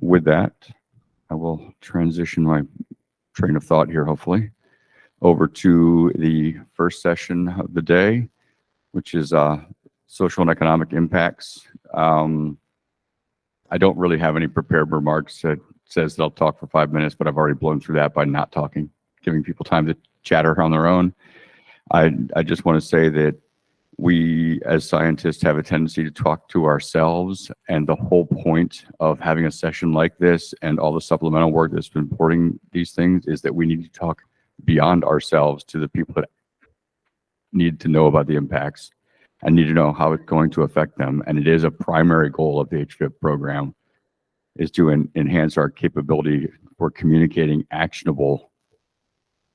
With that, I will transition my train of thought here, hopefully, over to the first session of the day, which is social and economic impacts. I don't really have any prepared remarks. It says that I'll talk for 5 minutes, but I've already blown through that by not talking, giving people time to chatter on their own. I just want to say that we as scientists have a tendency to talk to ourselves, and the whole point of having a session like this and all the supplemental work that's been supporting these things is that we need to talk beyond ourselves to the people that need to know about the impacts and need to know how it's going to affect them. And it is a primary goal of the HFIP program, is to enhance our capability for communicating actionable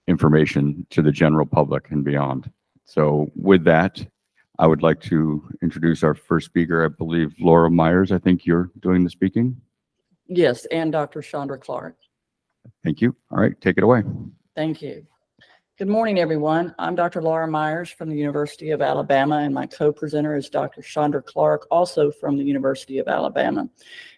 information to the general public and beyond. So with that, I would like to introduce our first speaker. I believe Laura Myers, I think you're doing the speaking. Yes, and Dr. Chandra Clark. Thank you. All right, take it away. Thank you. Good morning, everyone. I'm Dr. Laura Myers from the University of Alabama, and my co-presenter is Dr. Chandra Clark, also from the University of Alabama.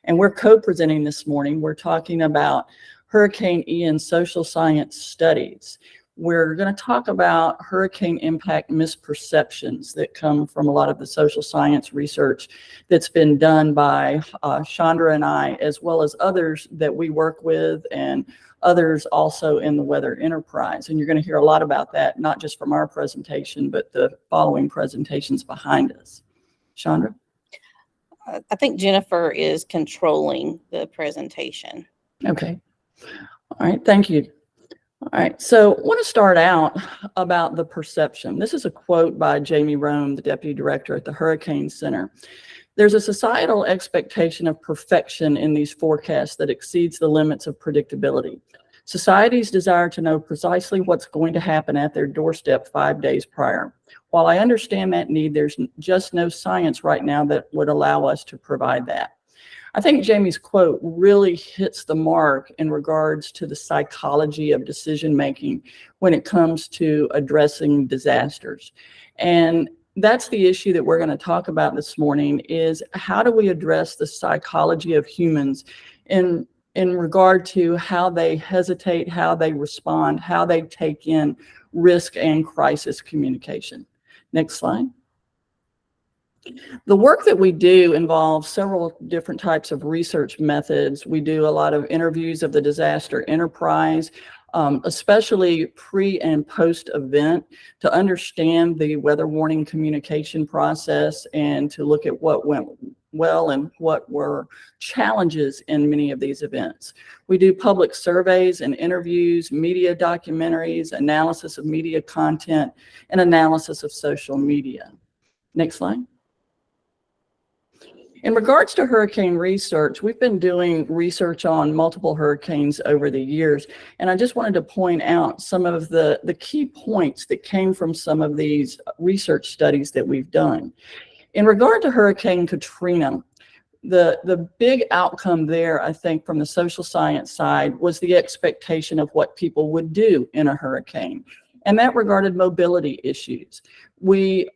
And we're co-presenting this morning. We're talking about Hurricane Ian social science studies. We're going to talk about hurricane impact misperceptions that come from a lot of the social science research that's been done by Chandra and I, as well as others that we work with and others also in the weather enterprise. And you're going to hear a lot about that, not just from our presentation, but the following presentations behind us. Chandra? I think Jennifer is controlling the presentation. Okay. All right. Thank you. All right, so I want to start out about the perception. This is a quote by Jamie Rome, the Deputy Director at the Hurricane Center. There's a societal expectation of perfection in these forecasts that exceeds the limits of predictability. Societies desire to know precisely what's going to happen at their doorstep 5 days prior. While I understand that need, there's just no science right now that would allow us to provide that. I think Jamie's quote really hits the mark in regards to the psychology of decision making when it comes to addressing disasters. And that's the issue that we're going to talk about this morning, is how do we address the psychology of humans in regard to how they hesitate, how they respond, how they take in risk and crisis communication. Next slide. The work that we do involves several different types of research methods. We do a lot of interviews of the disaster enterprise, especially pre and post event, to understand the weather warning communication process and to look at what went well and what were challenges in many of these events. We do public surveys and interviews, media documentaries, analysis of media content, and analysis of social media. Next slide. In regards to hurricane research, we've been doing research on multiple hurricanes over the years, and I just wanted to point out some of the key points that came from some of these research studies that we've done. In regard to Hurricane Katrina, the big outcome there, I think, from the social science side was the expectation of what people would do in a hurricane, and that regarded mobility issues. We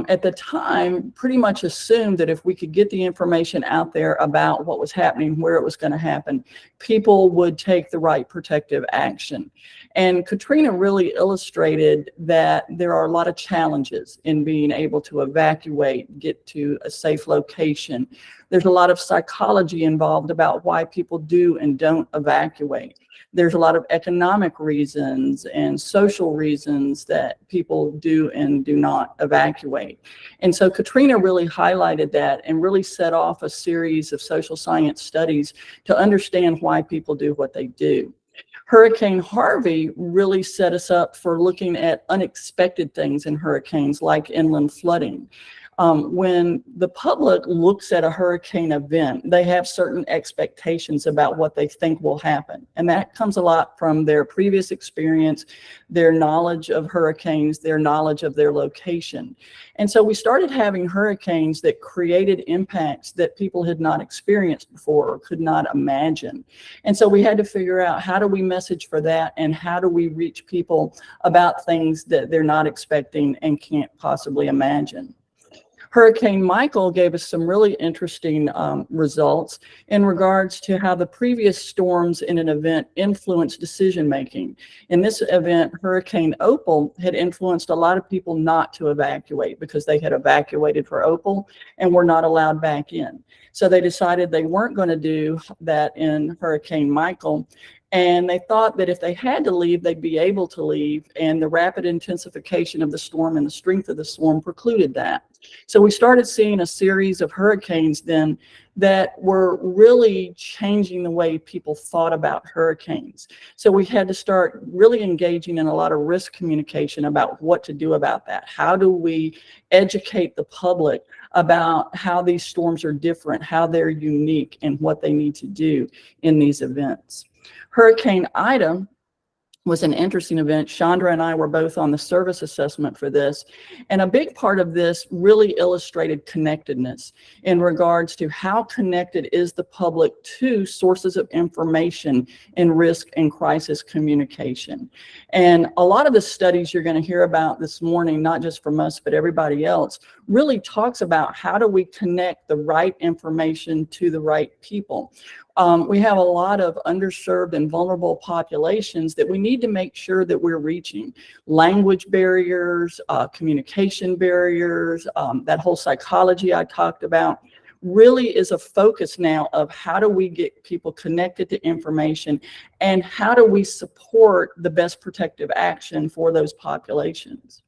at the time pretty much assumed that if we could get the information out there about what was happening, where it was going to happen, people would take the right protective action. And Katrina really illustrated that there are a lot of challenges in being able to evacuate, get to a safe location. There's a lot of psychology involved about why people do and don't evacuate. There's a lot of economic reasons and social reasons that people do and do not evacuate. And so Katrina really highlighted that and really set off a series of social science studies to understand why people do what they do. Hurricane Harvey really set us up for looking at unexpected things in hurricanes like inland flooding. When the public looks at a hurricane event, they have certain expectations about what they think will happen. And that comes a lot from their previous experience, their knowledge of hurricanes, their knowledge of their location. And so we started having hurricanes that created impacts that people had not experienced before or could not imagine. And so we had to figure out, how do we message for that, and how do we reach people about things that they're not expecting and can't possibly imagine. Hurricane Michael gave us some really interesting results in regards to how the previous storms in an event influenced decision making. In this event, Hurricane Opal had influenced a lot of people not to evacuate because they had evacuated for Opal and were not allowed back in. So they decided they weren't going to do that in Hurricane Michael. And they thought that if they had to leave, they'd be able to leave. And the rapid intensification of the storm and the strength of the storm precluded that. So we started seeing a series of hurricanes then that were really changing the way people thought about hurricanes. So we had to start really engaging in a lot of risk communication about what to do about that. How do we educate the public about how these storms are different, how they're unique, and what they need to do in these events? Hurricane Ida was an interesting event. Chandra and I were both on the service assessment for this. And a big part of this really illustrated connectedness in regards to how connected is the public to sources of information in risk and crisis communication. And a lot of the studies you're going to hear about this morning, not just from us, but everybody else, really talks about how do we connect the right information to the right people. We have a lot of underserved and vulnerable populations that we need to make sure that we're reaching. Language barriers, communication barriers, that whole psychology I talked about really is a focus now of how do we get people connected to information and how do we support the best protective action for those populations.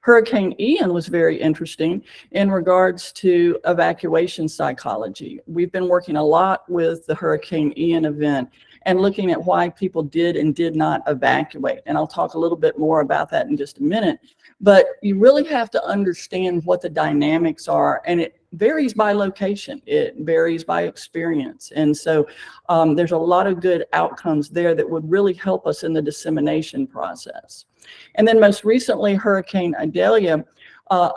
Hurricane Ian was very interesting in regards to evacuation psychology. We've been working a lot with the Hurricane Ian event and looking at why people did and did not evacuate. And I'll talk a little bit more about that in just a minute. But you really have to understand what the dynamics are, and it varies by location. It varies by experience. And so there's a lot of good outcomes there that would really help us in the dissemination process. And then most recently, Hurricane Idalia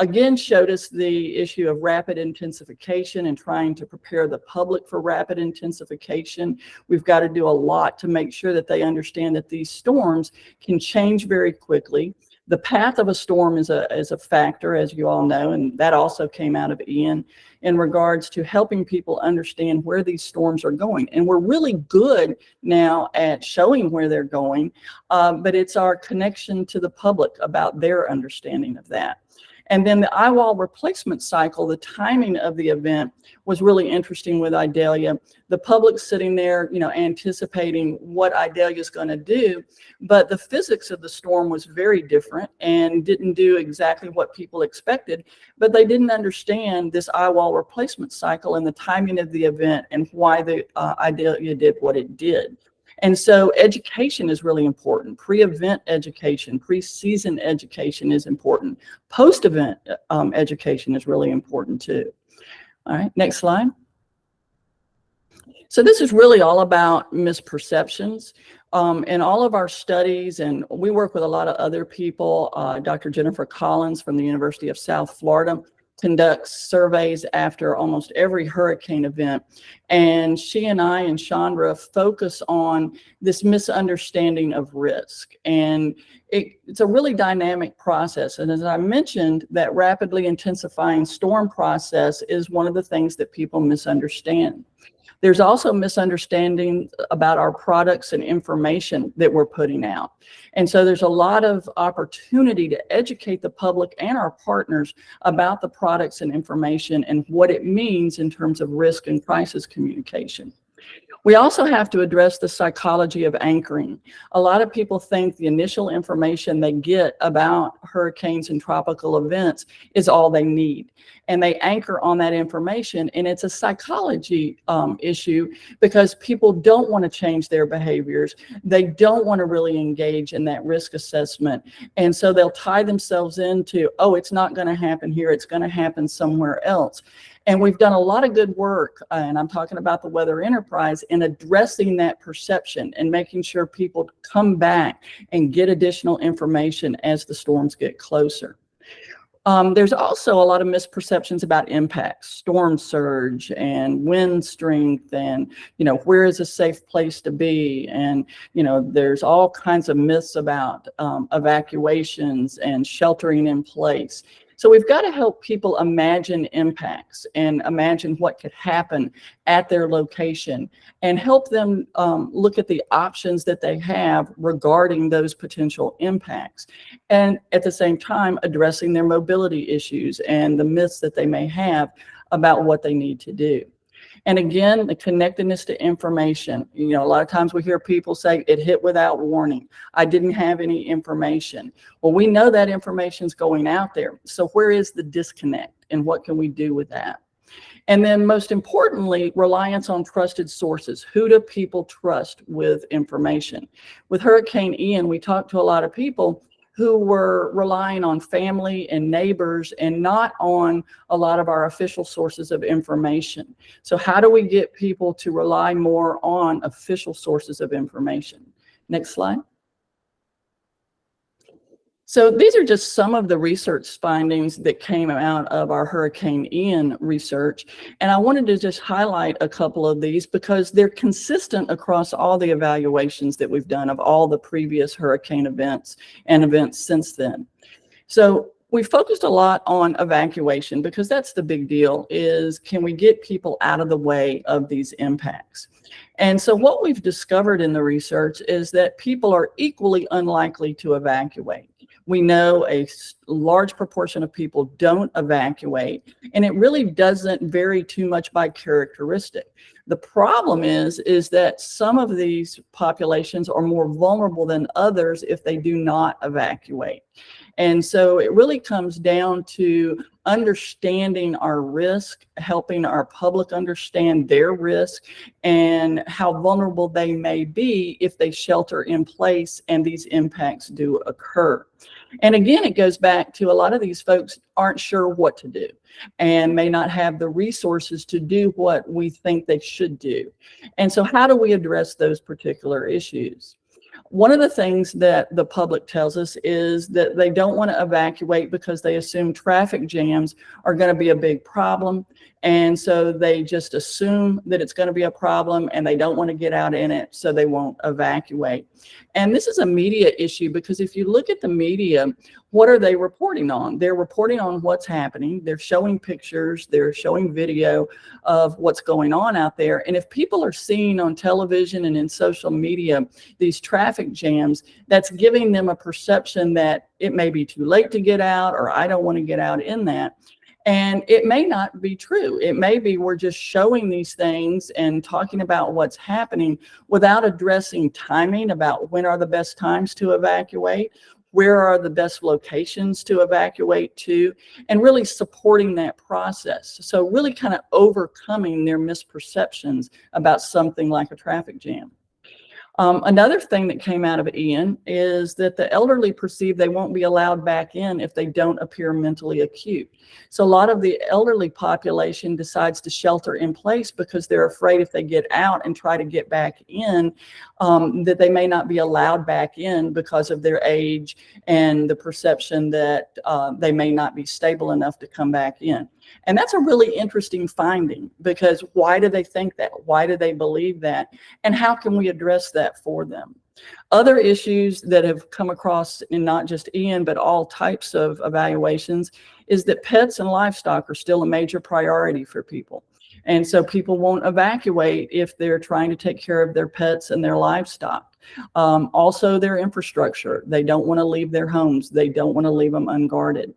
again showed us the issue of rapid intensification and trying to prepare the public for rapid intensification. We've got to do a lot to make sure that they understand that these storms can change very quickly. The path of a storm is a factor, as you all know, and that also came out of Ian in regards to helping people understand where these storms are going. And we're really good now at showing where they're going, but it's our connection to the public about their understanding of that. And then the eyewall replacement cycle, the timing of the event was really interesting with Idalia. The public sitting there, anticipating what Idalia is going to do, but the physics of the storm was very different and didn't do exactly what people expected, but they didn't understand this eyewall replacement cycle and the timing of the event and why the Idalia did what it did. And so education is really important. Pre-event education, pre-season education is important. Post-event education is really important too. All right, next slide. So this is really all about misperceptions. In all of our studies, and we work with a lot of other people, Dr. Jennifer Collins from the University of South Florida conducts surveys after almost every hurricane event. And she and I and Chandra focus on this misunderstanding of risk. And it's a really dynamic process. And as I mentioned, that rapidly intensifying storm process is one of the things that people misunderstand. There's also misunderstanding about our products and information that we're putting out. And so there's a lot of opportunity to educate the public and our partners about the products and information and what it means in terms of risk and crisis communication. We also have to address the psychology of anchoring. A lot of people think the initial information they get about hurricanes and tropical events is all they need. And they anchor on that information, and it's a psychology issue because people don't want to change their behaviors. They don't want to really engage in that risk assessment. And so they'll tie themselves into, oh, it's not going to happen here, it's going to happen somewhere else. And we've done a lot of good work, and I'm talking about the Weather Enterprise, in addressing that perception and making sure people come back and get additional information as the storms get closer. There's also a lot of misperceptions about impacts, storm surge and wind strength, and where is a safe place to be, and there's all kinds of myths about evacuations and sheltering in place. So we've got to help people imagine impacts and imagine what could happen at their location, and help them look at the options that they have regarding those potential impacts. And at the same time, addressing their mobility issues and the myths that they may have about what they need to do. And again, the connectedness to information. You know, a lot of times we hear people say it hit without warning. I didn't have any information. Well, we know that information is going out there. So where is the disconnect, and what can we do with that? And then most importantly, reliance on trusted sources. Who do people trust with information? With Hurricane Ian, we talked to a lot of people who were relying on family and neighbors and not on a lot of our official sources of information. So how do we get people to rely more on official sources of information? Next slide. So these are just some of the research findings that came out of our Hurricane Ian research. And I wanted to just highlight a couple of these because they're consistent across all the evaluations that we've done of all the previous hurricane events and events since then. So we focused a lot on evacuation because that's the big deal, is can we get people out of the way of these impacts? And so what we've discovered in the research is that people are equally unlikely to evacuate. We know a large proportion of people don't evacuate, and it really doesn't vary too much by characteristic. The problem is that some of these populations are more vulnerable than others if they do not evacuate. And so it really comes down to understanding our risk, helping our public understand their risk and how vulnerable they may be if they shelter in place and these impacts do occur. And again, it goes back to a lot of these folks aren't sure what to do and may not have the resources to do what we think they should do. And so how do we address those particular issues? One of the things that the public tells us is that they don't want to evacuate because they assume traffic jams are going to be a big problem. And so they just assume that it's going to be a problem and they don't want to get out in it, so they won't evacuate. And this is a media issue because if you look at the media, what are they reporting on? They're reporting on what's happening. They're showing pictures. They're showing video of what's going on out there. And if people are seeing on television and in social media these traffic jams, that's giving them a perception that it may be too late to get out, or I don't want to get out in that. And it may not be true. It may be we're just showing these things and talking about what's happening without addressing timing about when are the best times to evacuate, where are the best locations to evacuate to, and really supporting that process. So really kind of overcoming their misperceptions about something like a traffic jam. Another thing that came out of Ian is that the elderly perceive they won't be allowed back in if they don't appear mentally acute. So a lot of the elderly population decides to shelter in place because they're afraid if they get out and try to get back in, that they may not be allowed back in because of their age and the perception that they may not be stable enough to come back in. And that's a really interesting finding, because why do they think that? Why do they believe that? And how can we address that for them? Other issues that have come across in not just Ian, but all types of evaluations, is that pets and livestock are still a major priority for people. And so people won't evacuate if they're trying to take care of their pets and their livestock. Also their infrastructure. They don't want to leave their homes. They don't want to leave them unguarded.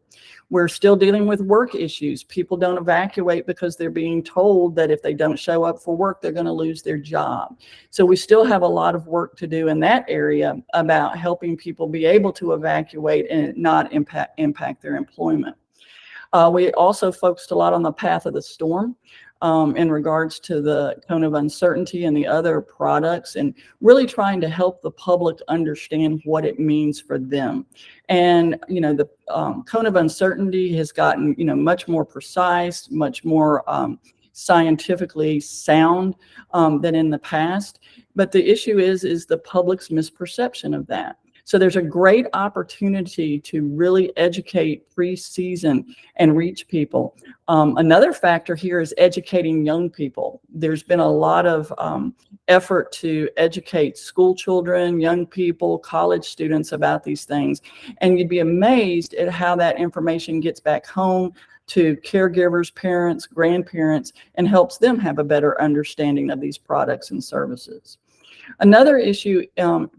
We're still dealing with work issues. People don't evacuate because they're being told that if they don't show up for work, they're going to lose their job. So we still have a lot of work to do in that area about helping people be able to evacuate and not impact their employment. We also focused a lot on the path of the storm in regards to the cone of uncertainty and the other products, and really trying to help the public understand what it means for them. And, you know, the cone of uncertainty has gotten, you know, much more precise, much more scientifically sound than in the past. But the issue is the public's misperception of that. So there's a great opportunity to really educate pre-season and reach people. Another factor here is educating young people. There's been a lot of effort to educate school children, young people, college students about these things. And you'd be amazed at how that information gets back home to caregivers, parents, grandparents, and helps them have a better understanding of these products and services. Another issue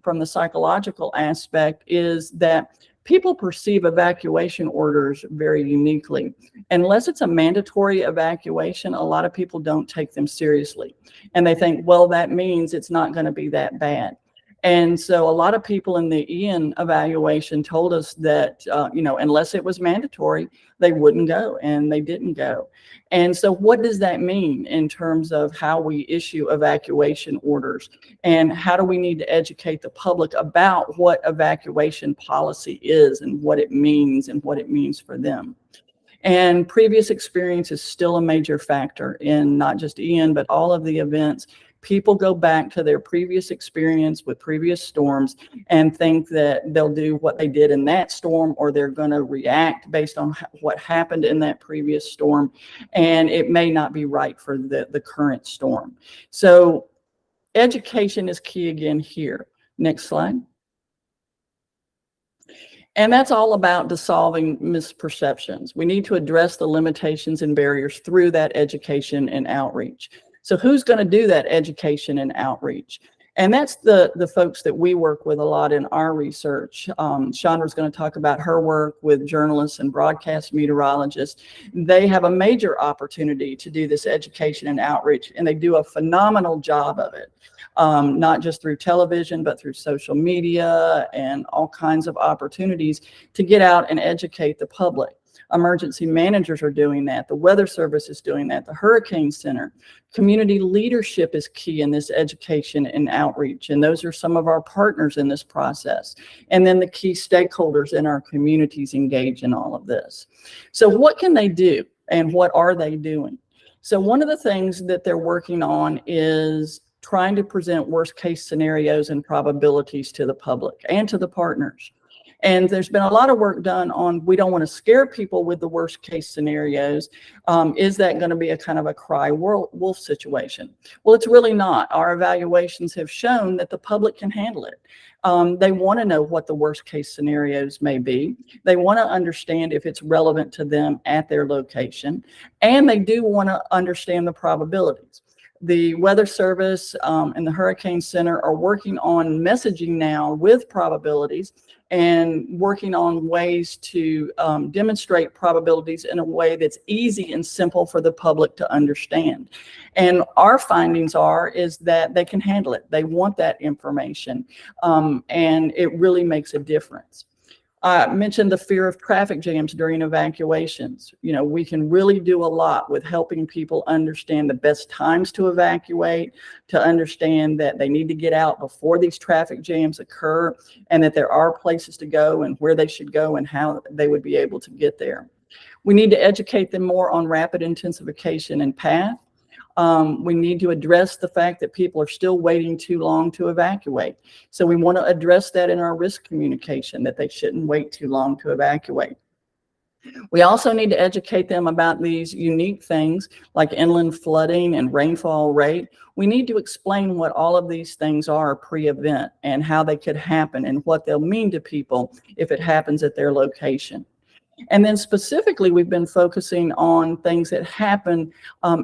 from the psychological aspect is that people perceive evacuation orders very uniquely. Unless it's a mandatory evacuation, a lot of people don't take them seriously. And they think, well, that means it's not going to be that bad. And so a lot of people in the Ian evaluation told us that, unless it was mandatory, they wouldn't go, and they didn't go. And so what does that mean in terms of how we issue evacuation orders, and how do we need to educate the public about what evacuation policy is and what it means for them? And previous experience is still a major factor in not just Ian, but all of the events. People go back to their previous experience with previous storms and think that they'll do what they did in that storm, or they're going to react based on what happened in that previous storm. And it may not be right for the current storm. So education is key again here. Next slide. And that's all about dissolving misperceptions. We need to address the limitations and barriers through that education and outreach. So who's going to do that education and outreach? And that's the folks that we work with a lot in our research. Chandra's going to talk about her work with journalists and broadcast meteorologists. They have a major opportunity to do this education and outreach, and they do a phenomenal job of it. Not just through television, but through social media and all kinds of opportunities to get out and educate the public. Emergency managers are doing that. The Weather Service is doing that. The Hurricane Center. Community leadership is key in this education and outreach. And those are some of our partners in this process. And then the key stakeholders in our communities engage in all of this. So what can they do, and what are they doing? So one of the things that they're working on is trying to present worst case scenarios and probabilities to the public and to the partners. And there's been a lot of work done on, we don't want to scare people with the worst case scenarios. Is that going to be a kind of a cry wolf situation? Well, it's really not. Our evaluations have shown that the public can handle it. They want to know what the worst case scenarios may be. They want to understand if it's relevant to them at their location. And they do want to understand the probabilities. The Weather Service and the Hurricane Center are working on messaging now with probabilities and working on ways to demonstrate probabilities in a way that's easy and simple for the public to understand. And our findings is that they can handle it. They want that information, and it really makes a difference. I mentioned the fear of traffic jams during evacuations. You know, we can really do a lot with helping people understand the best times to evacuate, to understand that they need to get out before these traffic jams occur, and that there are places to go and where they should go and how they would be able to get there. We need to educate them more on rapid intensification and path. We need to address the fact that people are still waiting too long to evacuate. So we want to address that in our risk communication, that they shouldn't wait too long to evacuate. We also need to educate them about these unique things like inland flooding and rainfall rate. We need to explain what all of these things are pre-event and how they could happen and what they'll mean to people if it happens at their location. And then specifically, we've been focusing on things that happen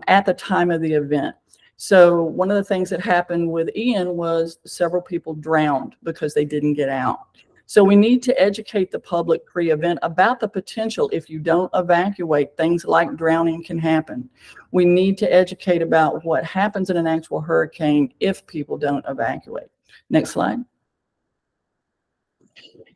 at the time of the event. So one of the things that happened with Ian was several people drowned because they didn't get out. So we need to educate the public pre-event about the potential. If you don't evacuate, things like drowning can happen. We need to educate about what happens in an actual hurricane if people don't evacuate. Next slide.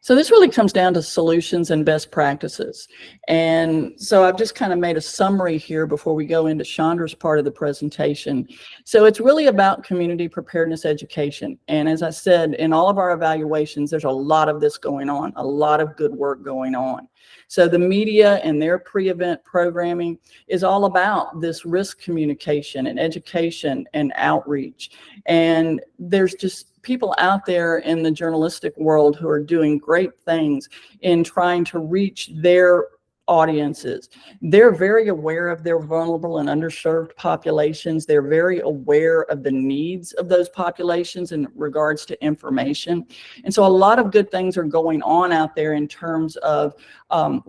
So this really comes down to solutions and best practices. And so I've just kind of made a summary here before we go into Chandra's part of the presentation. So it's really about community preparedness education. And as I said, in all of our evaluations, there's a lot of this going on, a lot of good work going on. So the media and their pre-event programming is all about this risk communication and education and outreach. And there's just people out there in the journalistic world who are doing great things in trying to reach their audiences. They're very aware of their vulnerable and underserved populations. They're very aware of the needs of those populations in regards to information. And so a lot of good things are going on out there in terms of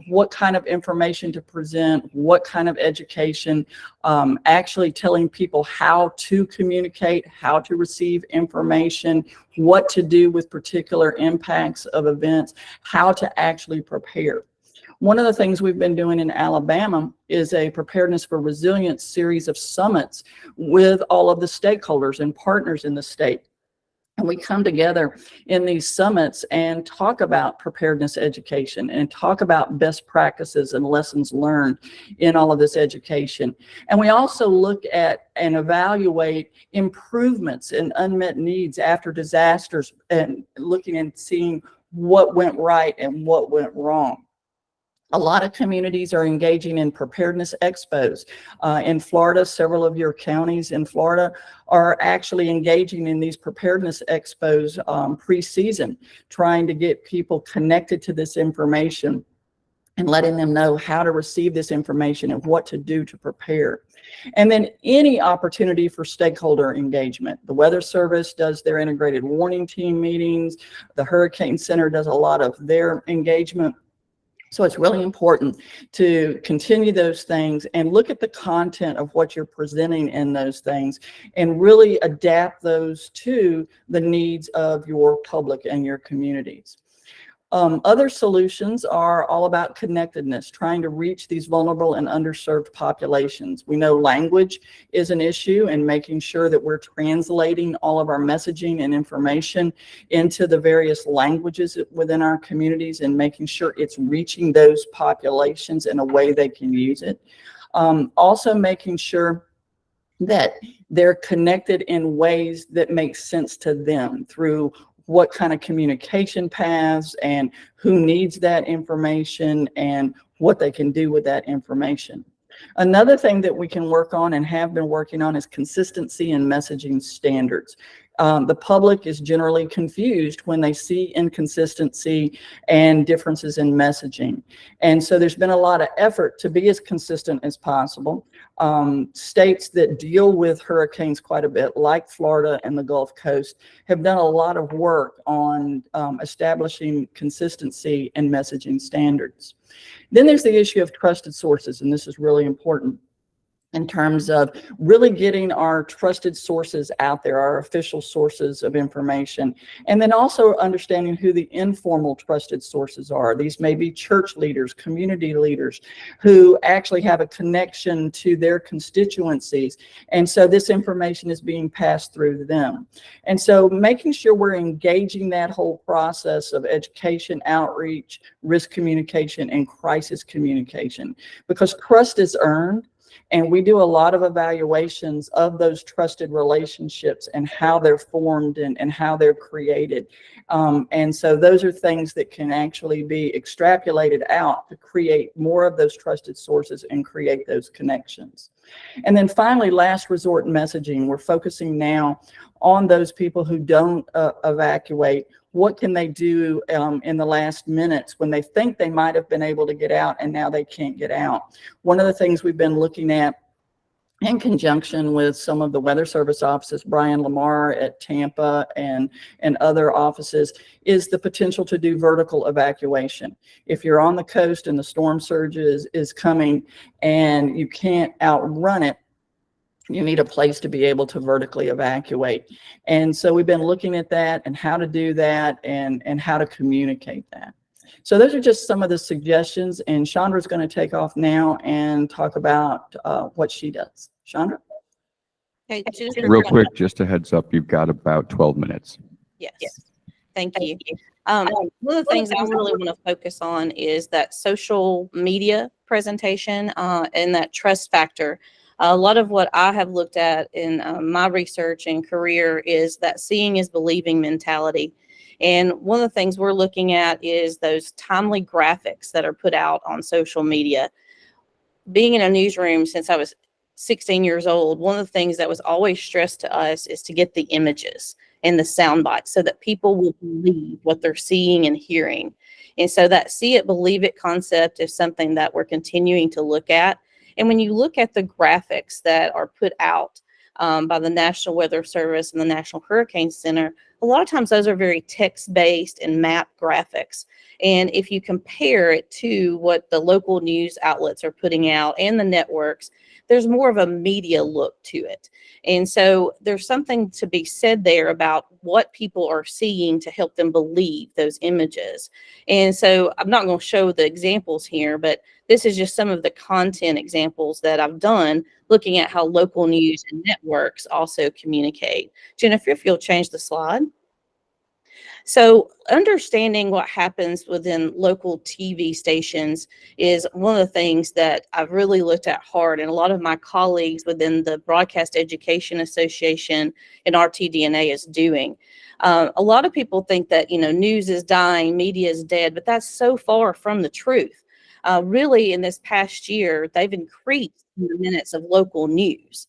what kind of information to present, what kind of education, actually telling people how to communicate, how to receive information, what to do with particular impacts of events, how to actually prepare. One of the things we've been doing in Alabama is a preparedness for resilience series of summits with all of the stakeholders and partners in the state. And we come together in these summits and talk about preparedness education and talk about best practices and lessons learned in all of this education. And we also look at and evaluate improvements and unmet needs after disasters, and looking and seeing what went right and what went wrong. A lot of communities are engaging in preparedness expos. In Florida, several of your counties in Florida are actually engaging in these preparedness expos pre-season, trying to get people connected to this information and letting them know how to receive this information and what to do to prepare. And then any opportunity for stakeholder engagement. The Weather Service does their integrated warning team meetings. The Hurricane Center does a lot of their engagement. So it's really important to continue those things and look at the content of what you're presenting in those things and really adapt those to the needs of your public and your communities. Other solutions are all about connectedness, trying to reach these vulnerable and underserved populations. We know language is an issue, and making sure that we're translating all of our messaging and information into the various languages within our communities and making sure it's reaching those populations in a way they can use it. Also making sure that they're connected in ways that make sense to them through what kind of communication paths and who needs that information and what they can do with that information. Another thing that we can work on and have been working on is consistency in messaging standards. The public is generally confused when they see inconsistency and differences in messaging. And so there's been a lot of effort to be as consistent as possible. States that deal with hurricanes quite a bit, like Florida and the Gulf Coast, have done a lot of work on establishing consistency in messaging standards. Then there's the issue of trusted sources, and this is really important in terms of really getting our trusted sources out there, our official sources of information, and then also understanding who the informal trusted sources are. These may be church leaders, community leaders, who actually have a connection to their constituencies, and so this information is being passed through them. And so making sure we're engaging that whole process of education, outreach, risk communication, and crisis communication, because trust is earned. And we do a lot of evaluations of those trusted relationships and how they're formed and how they're created. And so those are things that can actually be extrapolated out to create more of those trusted sources and create those connections. And then finally, last resort messaging. We're focusing now on those people who don't evacuate. What can they do in the last minutes when they think they might have been able to get out and now they can't get out? One of the things we've been looking at in conjunction with some of the Weather Service offices, Brian Lamar at Tampa and other offices, is the potential to do vertical evacuation. If you're on the coast and the storm surge is coming and you can't outrun it, you need a place to be able to vertically evacuate. And so we've been looking at that and how to do that and how to communicate that. So those are just some of the suggestions, and Chandra's going to take off now and talk about what she does. Chandra? Okay, Real quick, just a heads up, you've got about 12 minutes. Yes. Thank you. One of the things I really want to focus on is that social media presentation and that trust factor. A lot of what I have looked at in my research and career is that seeing is believing mentality. And one of the things we're looking at is those timely graphics that are put out on social media. Being in a newsroom since I was 16 years old, one of the things that was always stressed to us is to get the images. and the sound bites so that people will believe what they're seeing and hearing. And so that see it, believe it concept is something that we're continuing to look at. And when you look at the graphics that are put out by the National Weather Service and the National Hurricane Center, a lot of times those are very text-based and map graphics. And if you compare it to what the local news outlets are putting out and the networks, there's more of a media look to it. And so there's something to be said there about what people are seeing to help them believe those images. And so I'm not going to show the examples here, but this is just some of the content examples that I've done looking at how local news and networks also communicate. Jennifer, if you'll change the slide. So understanding what happens within local TV stations is one of the things that I've really looked at hard, and a lot of my colleagues within the Broadcast Education Association and RTDNA is doing. A lot of people think that, news is dying, media is dead, but that's so far from the truth. Really, in this past year, they've increased the minutes of local news.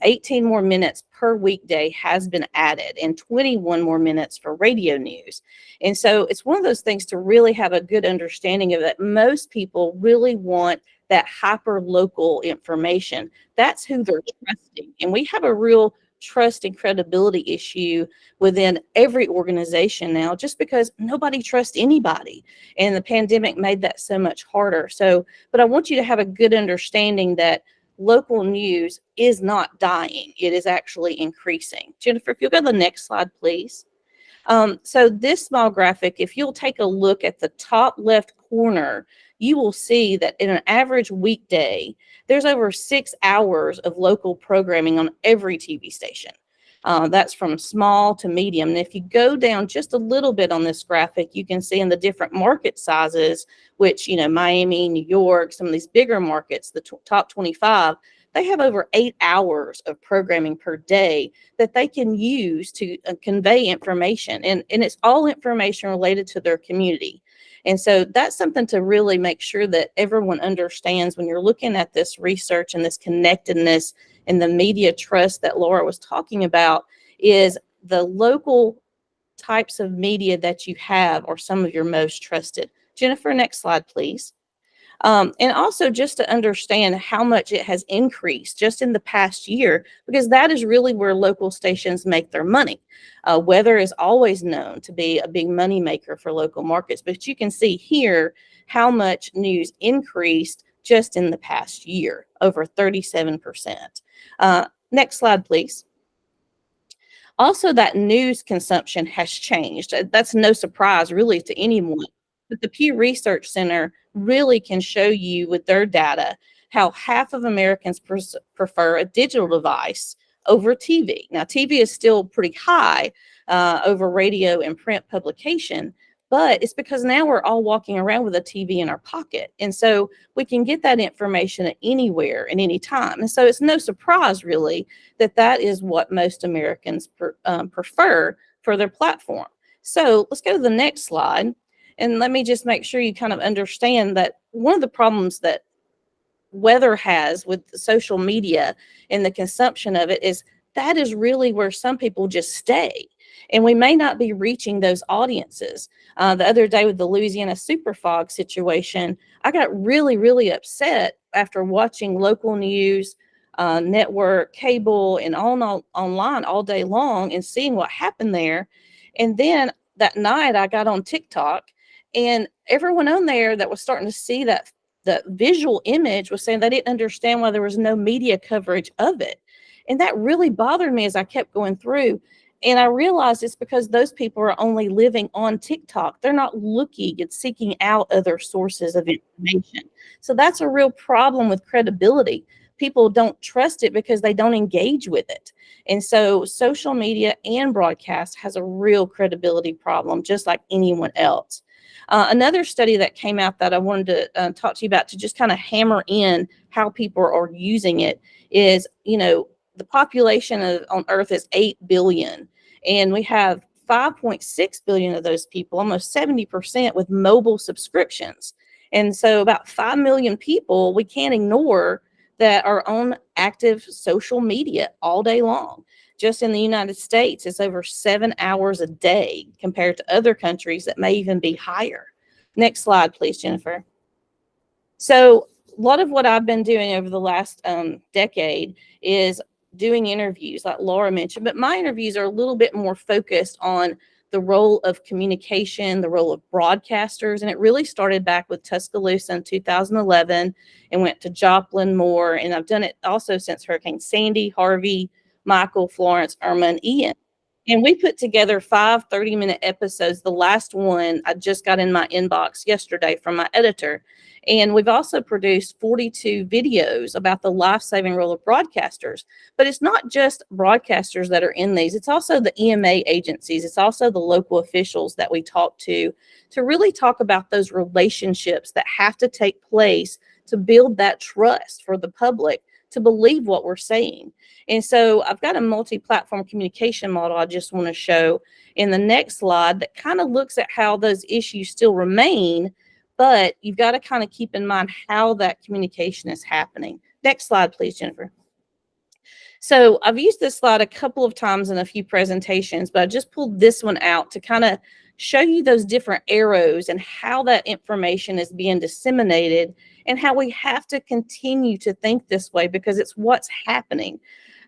18 more minutes per weekday has been added and 21 more minutes for radio news. And so it's one of those things to really have a good understanding of that. Most people really want that hyper local information. That's who they're trusting. And we have a real trust and credibility issue within every organization now, just because nobody trusts anybody. And the pandemic made that so much harder. So, but I want you to have a good understanding that local news is not dying. It is actually increasing. Jennifer, if you'll go to the next slide, please. So this small graphic, if you'll take a look at the top left corner, you will see that in an average weekday, there's over 6 hours of local programming on every TV station. That's from small to medium. And if you go down just a little bit on this graphic, you can see in the different market sizes, which, Miami, New York, some of these bigger markets, the top 25, they have over 8 hours of programming per day that they can use to convey information. And it's all information related to their community. And so that's something to really make sure that everyone understands when you're looking at this research and this connectedness and the media trust that Laura was talking about, is the local types of media that you have are some of your most trusted. Jennifer, next slide, please. And also just to understand how much it has increased just in the past year, because that is really where local stations make their money. Weather is always known to be a big money maker for local markets, but you can see here how much news increased just in the past year, over 37%. Next slide, please. Also, that news consumption has changed. That's no surprise really to anyone. But the Pew Research Center really can show you with their data how half of Americans prefer a digital device over TV. Now, TV is still pretty high over radio and print publication, but it's because now we're all walking around with a TV in our pocket. And so we can get that information at anywhere and any time. And so it's no surprise really that that is what most Americans prefer for their platform. So let's go to the next slide. And let me just make sure you kind of understand that one of the problems that weather has with social media and the consumption of it is that is really where some people just stay. And we may not be reaching those audiences. The other day with the Louisiana super fog situation, I got really, really upset after watching local news, network, cable, and online all day long and seeing what happened there. And then that night I got on TikTok, and everyone on there that was starting to see that the visual image was saying they didn't understand why there was no media coverage of it. And that really bothered me as I kept going through. And I realized it's because those people are only living on TikTok. They're not looking and seeking out other sources of information. So that's a real problem with credibility. People don't trust it because they don't engage with it. And so social media and broadcast has a real credibility problem, just like anyone else. Another study that came out that I wanted to talk to you about to just kind of hammer in how people are using it is, the population on Earth is 8 billion, and we have 5.6 billion of those people, almost 70%, with mobile subscriptions. And so about 5 million people we can't ignore that are on active social media all day long. just in the United States, it's over 7 hours a day compared to other countries that may even be higher. Next slide, please, Jennifer. So a lot of what I've been doing over the last decade is doing interviews like Laura mentioned, but my interviews are a little bit more focused on the role of communication, the role of broadcasters. And it really started back with Tuscaloosa in 2011 and went to Joplin, Moore. And I've done it also since Hurricane Sandy, Harvey, Michael, Florence, Irma, and Ian. And we put together 5 30-minute episodes. The last one I just got in my inbox yesterday from my editor. And we've also produced 42 videos about the life-saving role of broadcasters. But it's not just broadcasters that are in these. It's also the EMA agencies. It's also the local officials that we talk to really talk about those relationships that have to take place to build that trust for the public to believe what we're saying. And so I've got a multi-platform communication model I just want to show in the next slide that kind of looks at how those issues still remain, but you've got to kind of keep in mind how that communication is happening. Next slide, please, Jennifer. So I've used this slide a couple of times in a few presentations, but I just pulled this one out to kind of show you those different arrows and how that information is being disseminated and how we have to continue to think this way because it's what's happening.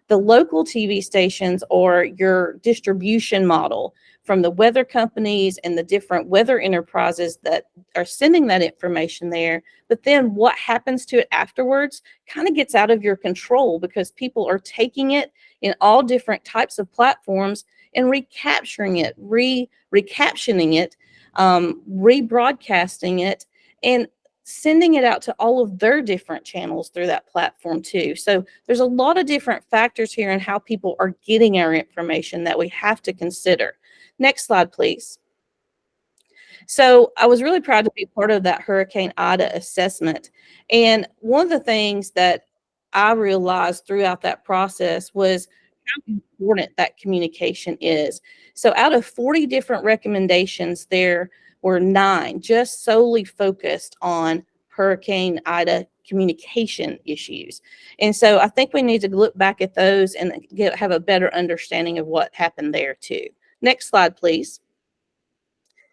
The local TV stations or your distribution model from the weather companies and the different weather enterprises that are sending that information there. But then what happens to it afterwards kind of gets out of your control because people are taking it in all different types of platforms and recapturing it, recaptioning it, rebroadcasting it, and sending it out to all of their different channels through that platform too. So there's a lot of different factors here in how people are getting our information that we have to consider. Next slide, please. So I was really proud to be part of that Hurricane Ida assessment. And one of the things that I realized throughout that process was how important that communication is. So out of 40 different recommendations, there were 9 just solely focused on Hurricane Ida communication issues. And so I think we need to look back at those and have a better understanding of what happened there too. Next slide, please.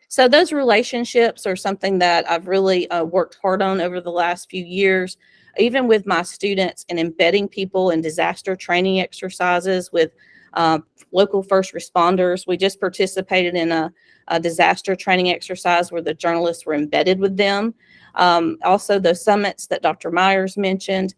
So those relationships are something that I've really worked hard on over the last few years, even with my students and embedding people in disaster training exercises with local first responders. We just participated in a disaster training exercise where the journalists were embedded with them. Also, the summits that Dr. Myers mentioned,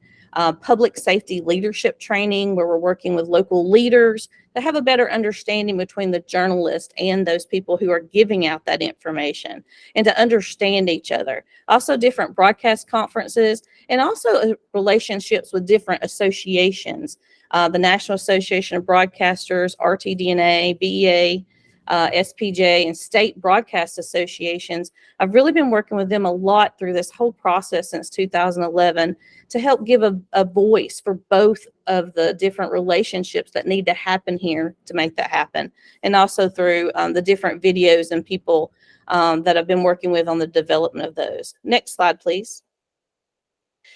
public safety leadership training where we're working with local leaders to have a better understanding between the journalist and those people who are giving out that information and to understand each other. Also different broadcast conferences and also relationships with different associations, the National Association of Broadcasters, RTDNA, BEA, SPJ, and state broadcast associations. I've really been working with them a lot through this whole process since 2011 to help give a voice for both of the different relationships that need to happen here to make that happen. And also through the different videos and people that I've been working with on the development of those. Next slide, please.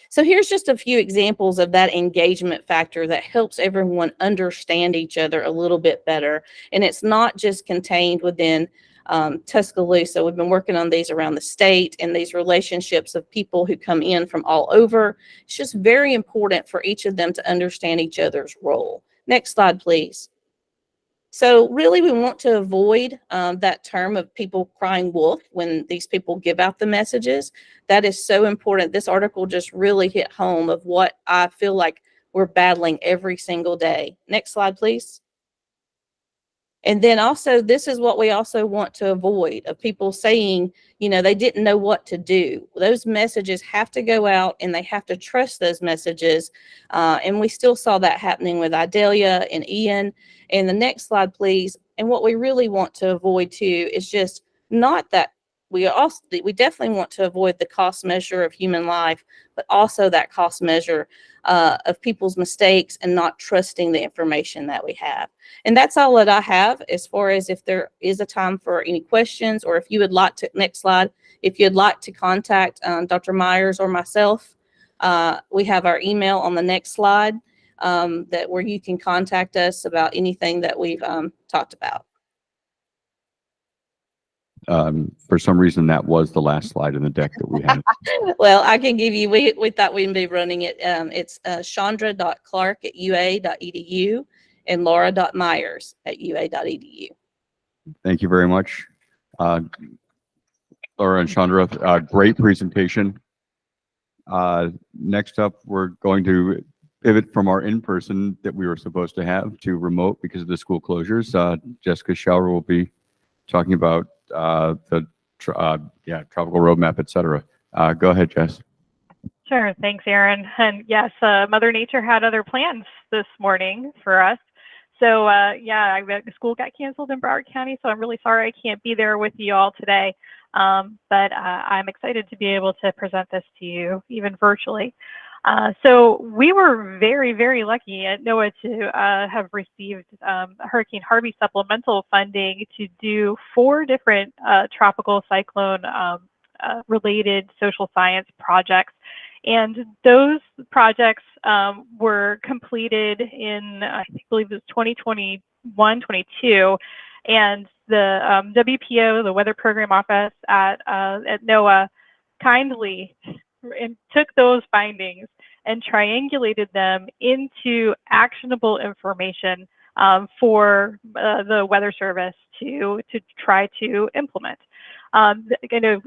So here's just a few examples of that engagement factor that helps everyone understand each other a little bit better. And it's not just contained within Tuscaloosa. We've been working on these around the state and these relationships of people who come in from all over. It's just very important for each of them to understand each other's role. Next slide, please. So really, we want to avoid that term of people crying wolf when these people give out the messages. That is so important. This article just really hit home of what I feel like we're battling every single day. Next slide, please. And then also, this is what we also want to avoid of people saying, you know, they didn't know what to do. Those messages have to go out and they have to trust those messages. And we still saw that happening with Idalia and Ian. And the next slide, please. And what we really want to avoid too is just not that we definitely want to avoid the cost measure of human life, but also that cost measure of people's mistakes and not trusting the information that we have. And that's all that I have as far as if there is a time for any questions, or if you would like to, next slide, if you'd like to contact Dr. Myers or myself, we have our email on the next slide. that where you can contact us about anything that we've talked about. For some reason, that was the last slide in the deck that we had. Well, I can give you, we thought we'd be running it. It's chandra.clark@ua.edu and laura.myers@ua.edu. Thank you very much. Laura and Chandra, great presentation. Next up, we're going to pivot from our in-person that we were supposed to have to remote because of the school closures. Jessica Schauer will be talking about the tropical roadmap, et cetera. Go ahead, Jess. Sure. Thanks, Aaron. And yes, Mother Nature had other plans this morning for us. So yeah, the school got canceled in Broward County, so I'm really sorry I can't be there with you all today. But I'm excited to be able to present this to you, even virtually. So we were very, very lucky at NOAA to have received Hurricane Harvey supplemental funding to do 4 different tropical cyclone related social science projects. And those projects were completed in, I believe it was 2021, 22. And the WPO, the Weather Program Office at NOAA, kindly took those findings and triangulated them into actionable information for the Weather Service to try to implement. I know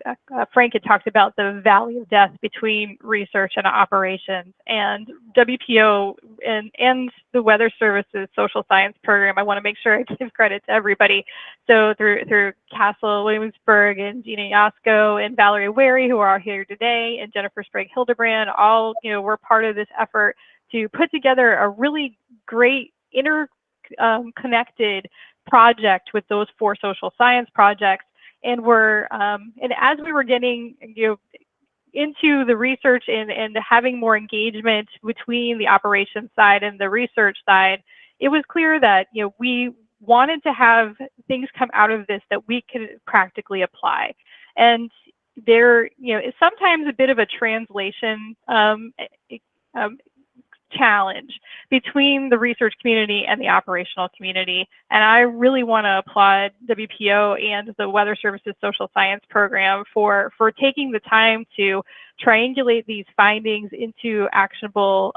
Frank had talked about the valley of death between research and operations, and WPO and the Weather Service's social science program. I want to make sure I give credit to everybody. So through Castle Williamsburg and Gina Yasko and Valerie Wary, who are here today, and Jennifer Sprague Hildebrand, all were part of this effort to put together a really great interconnected project with those 4 social science projects. And and as we were getting into the research and having more engagement between the operations side and the research side, it was clear that we wanted to have things come out of this that we could practically apply. And there is sometimes a bit of a translation challenge between the research community and the operational community. And I really want to applaud WPO and the Weather Service's social science program for taking the time to triangulate these findings into actionable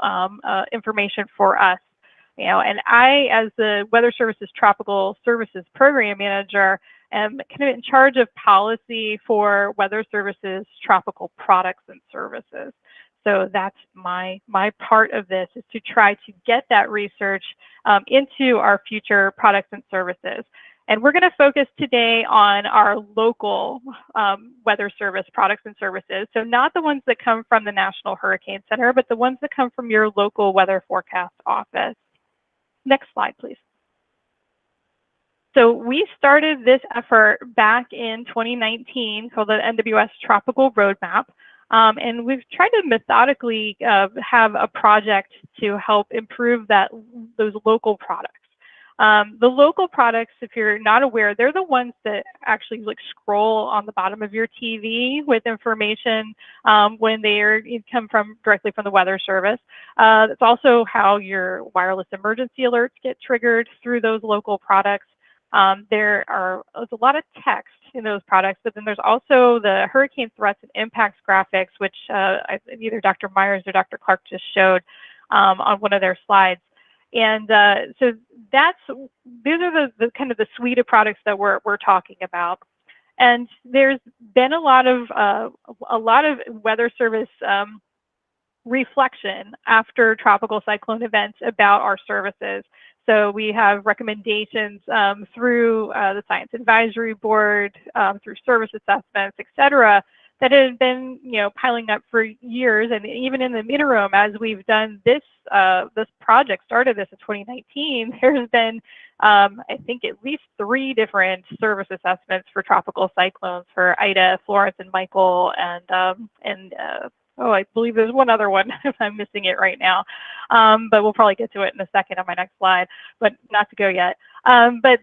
information for us. And I, as the Weather Service's Tropical Services Program Manager, am kind of in charge of policy for Weather Service's tropical products and services. So that's my part of this, is to try to get that research into our future products and services. And we're going to focus today on our local Weather Service products and services. So not the ones that come from the National Hurricane Center, but the ones that come from your local weather forecast office. Next slide, please. So we started this effort back in 2019 called the NWS Tropical Roadmap. And we've tried to methodically have a project to help improve those local products. The local products, if you're not aware, they're the ones that actually scroll on the bottom of your TV with information when they come directly from the Weather Service. It's also how your wireless emergency alerts get triggered through those local products. There's a lot of text in those products, but then there's also the hurricane threats and impacts graphics, which either Dr. Myers or Dr. Clark just showed on one of their slides. And so these are the kind of the suite of products that we're talking about. And there's been a lot of Weather Service reflection after tropical cyclone events about our services. So we have recommendations through the Science Advisory Board, through service assessments, et cetera, that have been piling up for years. And even in the interim, as we've done this project, started this in 2019, there's been I think at least 3 different service assessments for tropical cyclones, for Ida, Florence, and Michael, and Oh, I believe there's one other one. I'm missing it right now, but we'll probably get to it in a second on my next slide, but not to go yet. But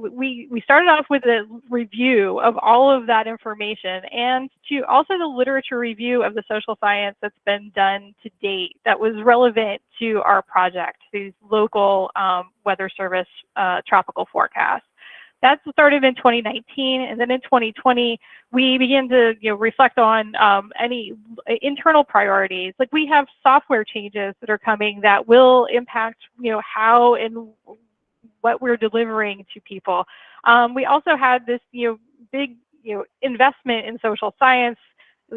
we started off with a review of all of that information, and to also the literature review of the social science that's been done to date that was relevant to our project, these local weather service tropical forecasts. That started in 2019, and then in 2020, we began to reflect on any internal priorities. Like, we have software changes that are coming that will impact how and what we're delivering to people. We also had this big investment in social science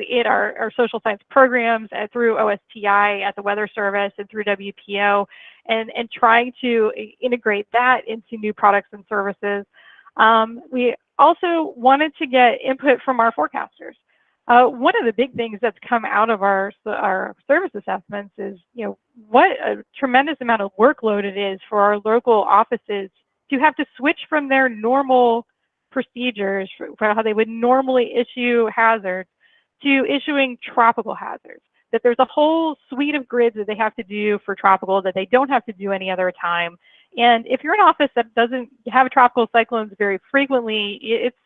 in our social science programs through OSTI at the Weather Service and through WPO, and trying to integrate that into new products and services. We also wanted to get input from our forecasters. One of the big things that's come out of our service assessments is, what a tremendous amount of workload it is for our local offices to have to switch from their normal procedures for how they would normally issue hazards to issuing tropical hazards. That there's a whole suite of grids that they have to do for tropical that they don't have to do any other time. And if you're an office that doesn't have tropical cyclones very frequently, it's,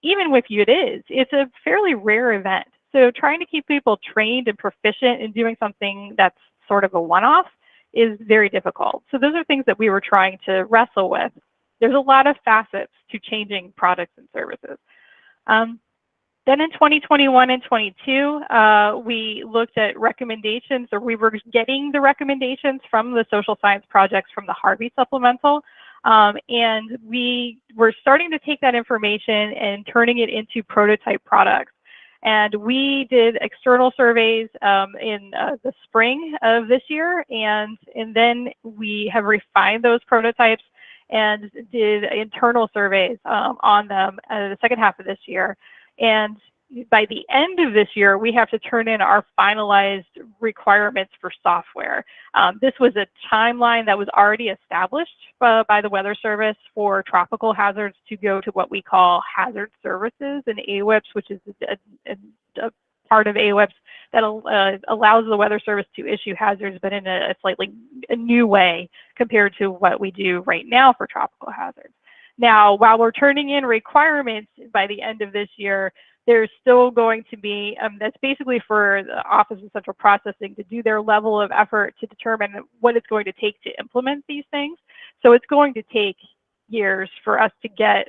even with you it's a fairly rare event. So trying to keep people trained and proficient in doing something that's sort of a one-off is very difficult. So those are things that we were trying to wrestle with. There's a lot of facets to changing products and services. Then in 2021 and 22, we looked at recommendations, or we were getting the recommendations from the social science projects from the Harvey supplemental. And we were starting to take that information and turning it into prototype products. And we did external surveys in the spring of this year, and then we have refined those prototypes and did internal surveys on them the second half of this year. And by the end of this year, we have to turn in our finalized requirements for software. This was a timeline that was already established by the Weather Service for tropical hazards to go to what we call hazard services and AWIPS, which is a part of AWIPS that allows the Weather Service to issue hazards, but in a slightly new way compared to what we do right now for tropical hazards. Now, while we're turning in requirements by the end of this year, there's still going to be, that's basically for the Office of Central Processing to do their level of effort to determine what it's going to take to implement these things. So it's going to take years for us to get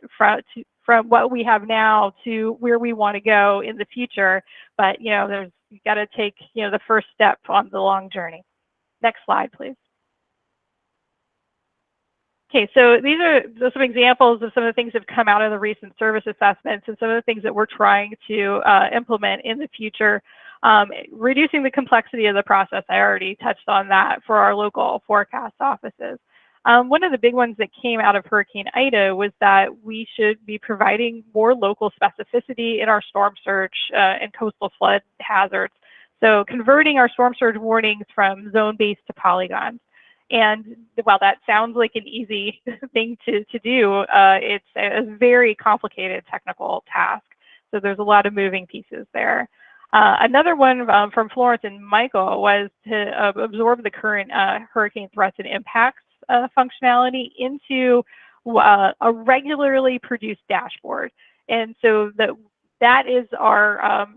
from what we have now to where we want to go in the future. But, you've got to take, the first step on the long journey. Next slide, please. Okay, so these are some examples of some of the things that have come out of the recent service assessments and some of the things that we're trying to implement in the future. Reducing the complexity of the process, I already touched on that for our local forecast offices. One of the big ones that came out of Hurricane Ida was that we should be providing more local specificity in our storm surge and coastal flood hazards. So converting our storm surge warnings from zone-based to polygons. And while that sounds like an easy thing to do, it's a very complicated technical task. So there's a lot of moving pieces there. Another one from Florence and Michael was to absorb the current hurricane threats and impacts functionality into a regularly produced dashboard. And so that is our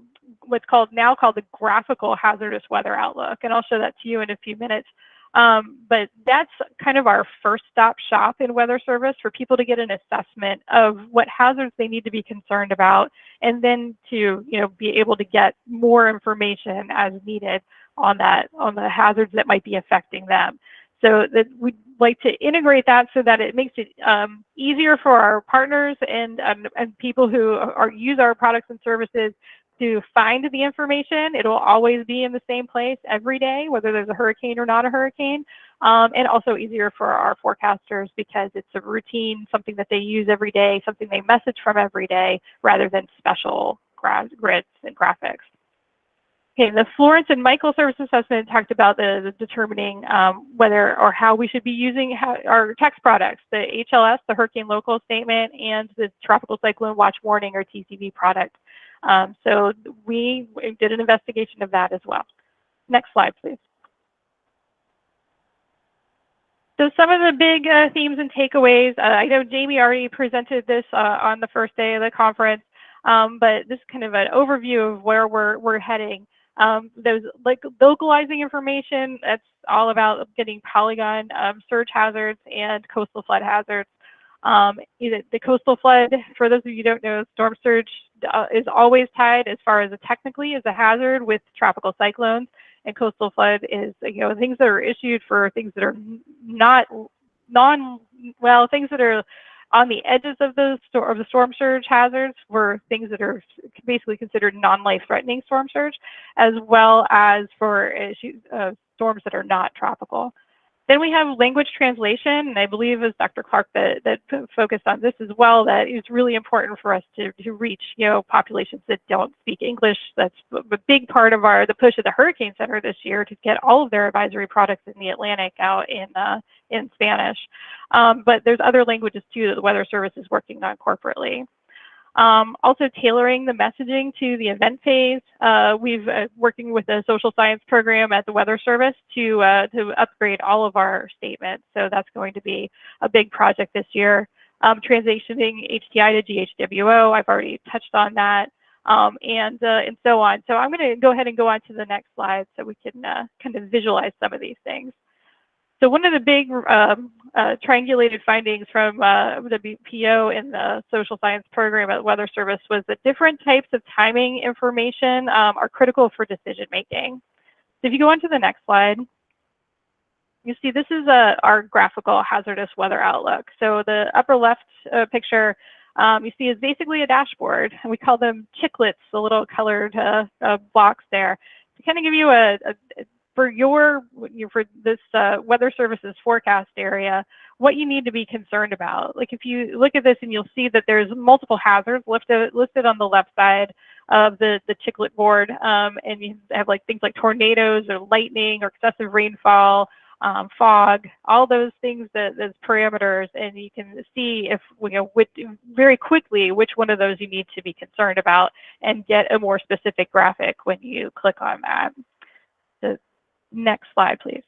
what's now called the graphical hazardous weather outlook. And I'll show that to you in a few minutes. But that's kind of our first stop shop in Weather Service for people to get an assessment of what hazards they need to be concerned about, and then to be able to get more information as needed on the hazards that might be affecting them. So that we'd like to integrate that so that it makes it easier for our partners and people who use our products and services to find the information. It'll always be in the same place every day, whether there's a hurricane or not a hurricane, and also easier for our forecasters because it's a routine, something that they use every day, something they message from every day, rather than special grids and graphics. Okay, the Florence and Michael service assessment talked about the determining whether or how we should be using our text products, the HLS, the Hurricane Local Statement, and the Tropical Cyclone Watch Warning, or TCV product. So we did an investigation of that as well. Next slide, please. So some of the big themes and takeaways, I know Jamie already presented this on the first day of the conference, but this is kind of an overview of where we're heading. There's like localizing information. That's all about getting polygon surge hazards and coastal flood hazards. The coastal flood, for those of you who don't know, storm surge is always tied as far as technically as a hazard with tropical cyclones, and coastal flood is, you know, things that are issued for things that are things that are on the edges of the storm surge hazards were things that are basically considered non-life-threatening storm surge, as well as for storms that are not tropical. Then we have language translation, and I believe it was Dr. Clark that focused on this as well, that is really important for us to reach, you know, populations that don't speak English. That's a big part of the push of the Hurricane Center this year, to get all of their advisory products in the Atlantic out in Spanish. But there's other languages too that the Weather Service is working on corporately. Also tailoring the messaging to the event phase. We've working with a social science program at the Weather Service to upgrade all of our statements. So that's going to be a big project this year. Transitioning HTI to GHWO, I've already touched on that, and so on. So I'm going to go ahead and go on to the next slide so we can kind of visualize some of these things. So one of the big triangulated findings from the BPO in the social science program at the Weather Service was that different types of timing information are critical for decision making. So if you go on to the next slide, you see this is our graphical hazardous weather outlook. So the upper left picture you see is basically a dashboard, and we call them chiclets, the little colored blocks there, to kind of give you for this Weather Services forecast area, what you need to be concerned about. Like if you look at this and you'll see that there's multiple hazards listed on the left side of the chiclet board, and you have like things like tornadoes or lightning or excessive rainfall, fog, all those things, those parameters, and you can see if very quickly which one of those you need to be concerned about and get a more specific graphic when you click on that. So, next slide, please.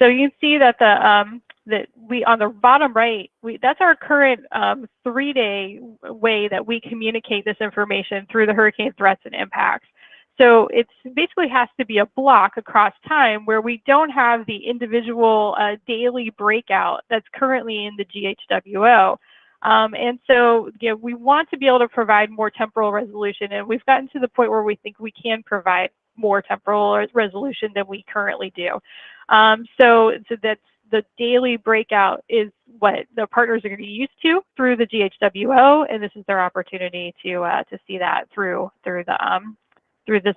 So you can see that that we on the bottom right, that's our current 3-day way that we communicate this information through the hurricane threats and impacts. So it basically has to be a block across time where we don't have the individual daily breakout that's currently in the GHWO. And so we want to be able to provide more temporal resolution, and we've gotten to the point where we think we can provide more temporal resolution than we currently do. So that's the daily breakout is what the partners are going to be used to through the GHWO, and this is their opportunity to see that through this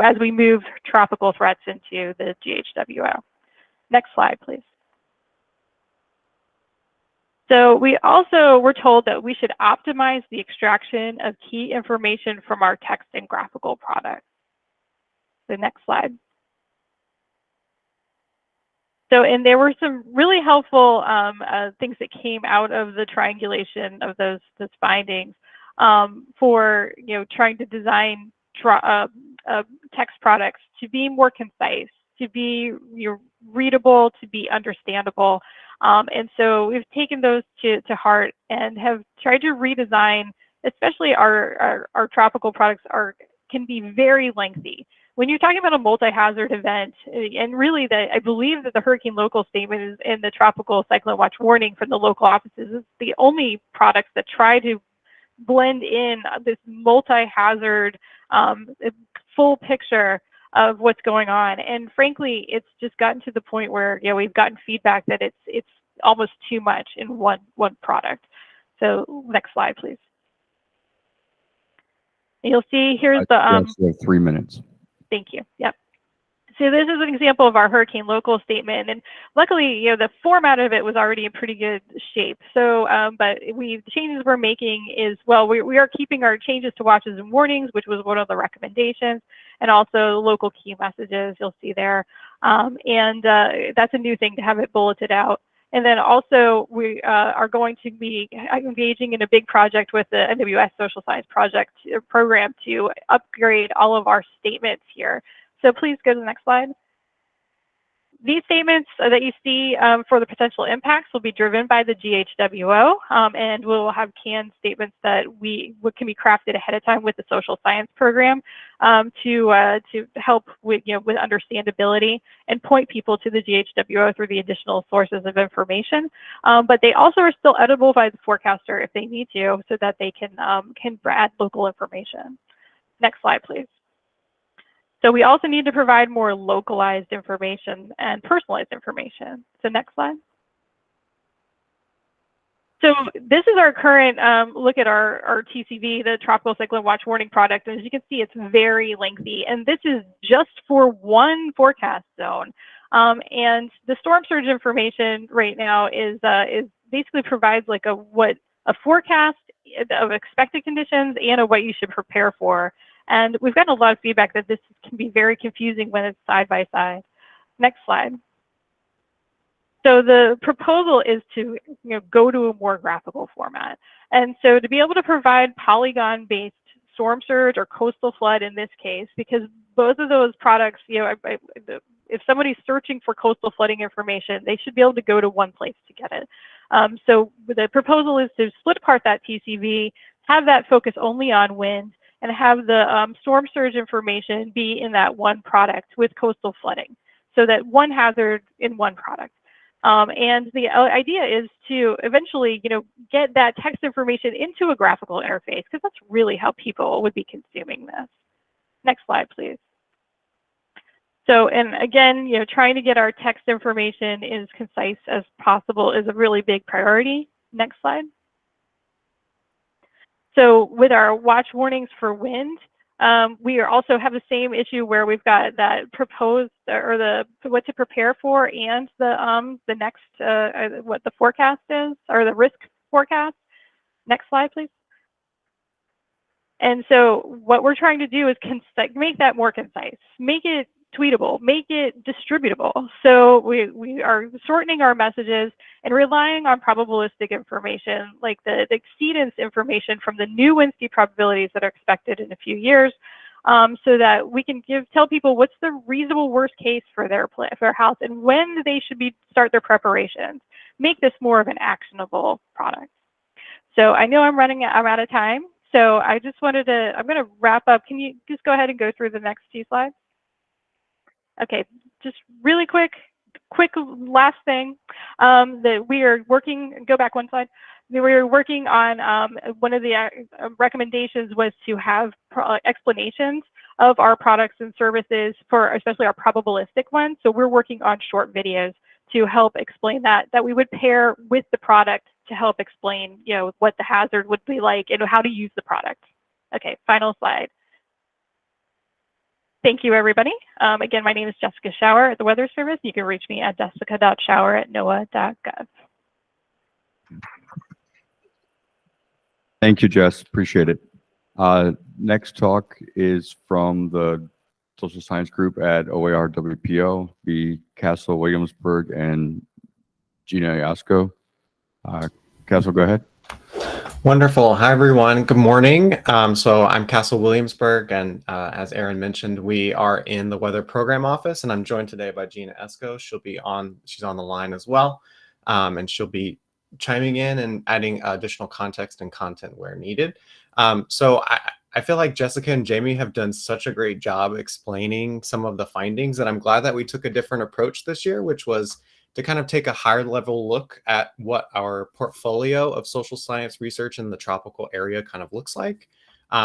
as we move tropical threats into the GHWO. Next slide, please. So we also were told that we should optimize the extraction of key information from our text and graphical products. The next slide. So, and there were some really helpful things that came out of the triangulation of those findings for trying to design text products to be more concise, to be readable, to be understandable. And so we've taken those to heart and have tried to redesign, especially our tropical products can be very lengthy. When you're talking about a multi-hazard event, and really I believe that the hurricane local statement is in the tropical cyclone watch warning from the local offices is the only products that try to blend in this multi-hazard full picture of what's going on. And frankly, it's just gotten to the point where we've gotten feedback that it's almost too much in one product. So next slide, please. And you'll see here's the you have 3 minutes. Thank you. Yep. So this is an example of our hurricane local statement, and luckily, the format of it was already in pretty good shape. So, but the changes we're making is, well, we are keeping our changes to watches and warnings, which was one of the recommendations, and also local key messages you'll see there. And that's a new thing to have it bulleted out. And then also we are going to be engaging in a big project with the NWS Social Science program to upgrade all of our statements here. So please go to the next slide. These statements that you see for the potential impacts will be driven by the GHWO, and we'll have canned statements that can be crafted ahead of time with the social science program to help with with understandability and point people to the GHWO through the additional sources of information. But they also are still editable by the forecaster if they need to, so that they can add local information. Next slide, please. So we also need to provide more localized information and personalized information. So next slide. So this is our current look at our TCV, the Tropical Cyclone Watch Warning product. And as you can see, it's very lengthy. And this is just for one forecast zone. And the storm surge information right now is basically provides like a forecast of expected conditions and of what you should prepare for. And we've gotten a lot of feedback that this can be very confusing when it's side by side. Next slide. So the proposal is to go to a more graphical format. And so to be able to provide polygon-based storm surge or coastal flood in this case, because both of those products, if somebody's searching for coastal flooding information, they should be able to go to one place to get it. So the proposal is to split apart that TCV, have that focus only on wind, and have the storm surge information be in that one product with coastal flooding, so that one hazard in one product. And the idea is to eventually, get that text information into a graphical interface, because that's really how people would be consuming this. Next slide, please. So, and again, trying to get our text information as concise as possible is a really big priority. Next slide. So with our watch warnings for wind, we also have the same issue where we've got that proposed or the what to prepare for and the next what the forecast is, or the risk forecast. Next slide, please. And so what we're trying to do is make that more concise, make it tweetable, make it distributable. So we are shortening our messages and relying on probabilistic information, like the exceedance information from the new wind speed probabilities that are expected in a few years, so that we can tell people what's the reasonable worst case for their house and when they should start their preparations. Make this more of an actionable product. So I know I'm out of time. So I just I'm going to wrap up. Can you just go ahead and go through the next few slides? Okay, just really quick last thing, that we are working, go back one slide. We were working on, one of the recommendations was to have explanations of our products and services for especially our probabilistic ones. So we're working on short videos to help explain that we would pair with the product to help explain, what the hazard would be like and how to use the product. Okay, final slide. Thank you, everybody. Again, my name is Jessica Schauer at the Weather Service. You can reach me at jessica.schauer@noaa.gov. Thank you, Jess. Appreciate it. Next talk is from the social science group at OAR WPO, be Castle Williamsburg and Gina Yasko. Castle, go ahead. Wonderful. Hi, everyone. Good morning. So I'm Castle Williamsburg, and as Erin mentioned, we are in the Weather Program Office, and I'm joined today by Gina Yasko. She's on the line as well, and she'll be chiming in and adding additional context and content where needed. So I feel like Jessica and Jamie have done such a great job explaining some of the findings, and I'm glad that we took a different approach this year, which was to kind of take a higher level look at what our portfolio of social science research in the tropical area kind of looks like.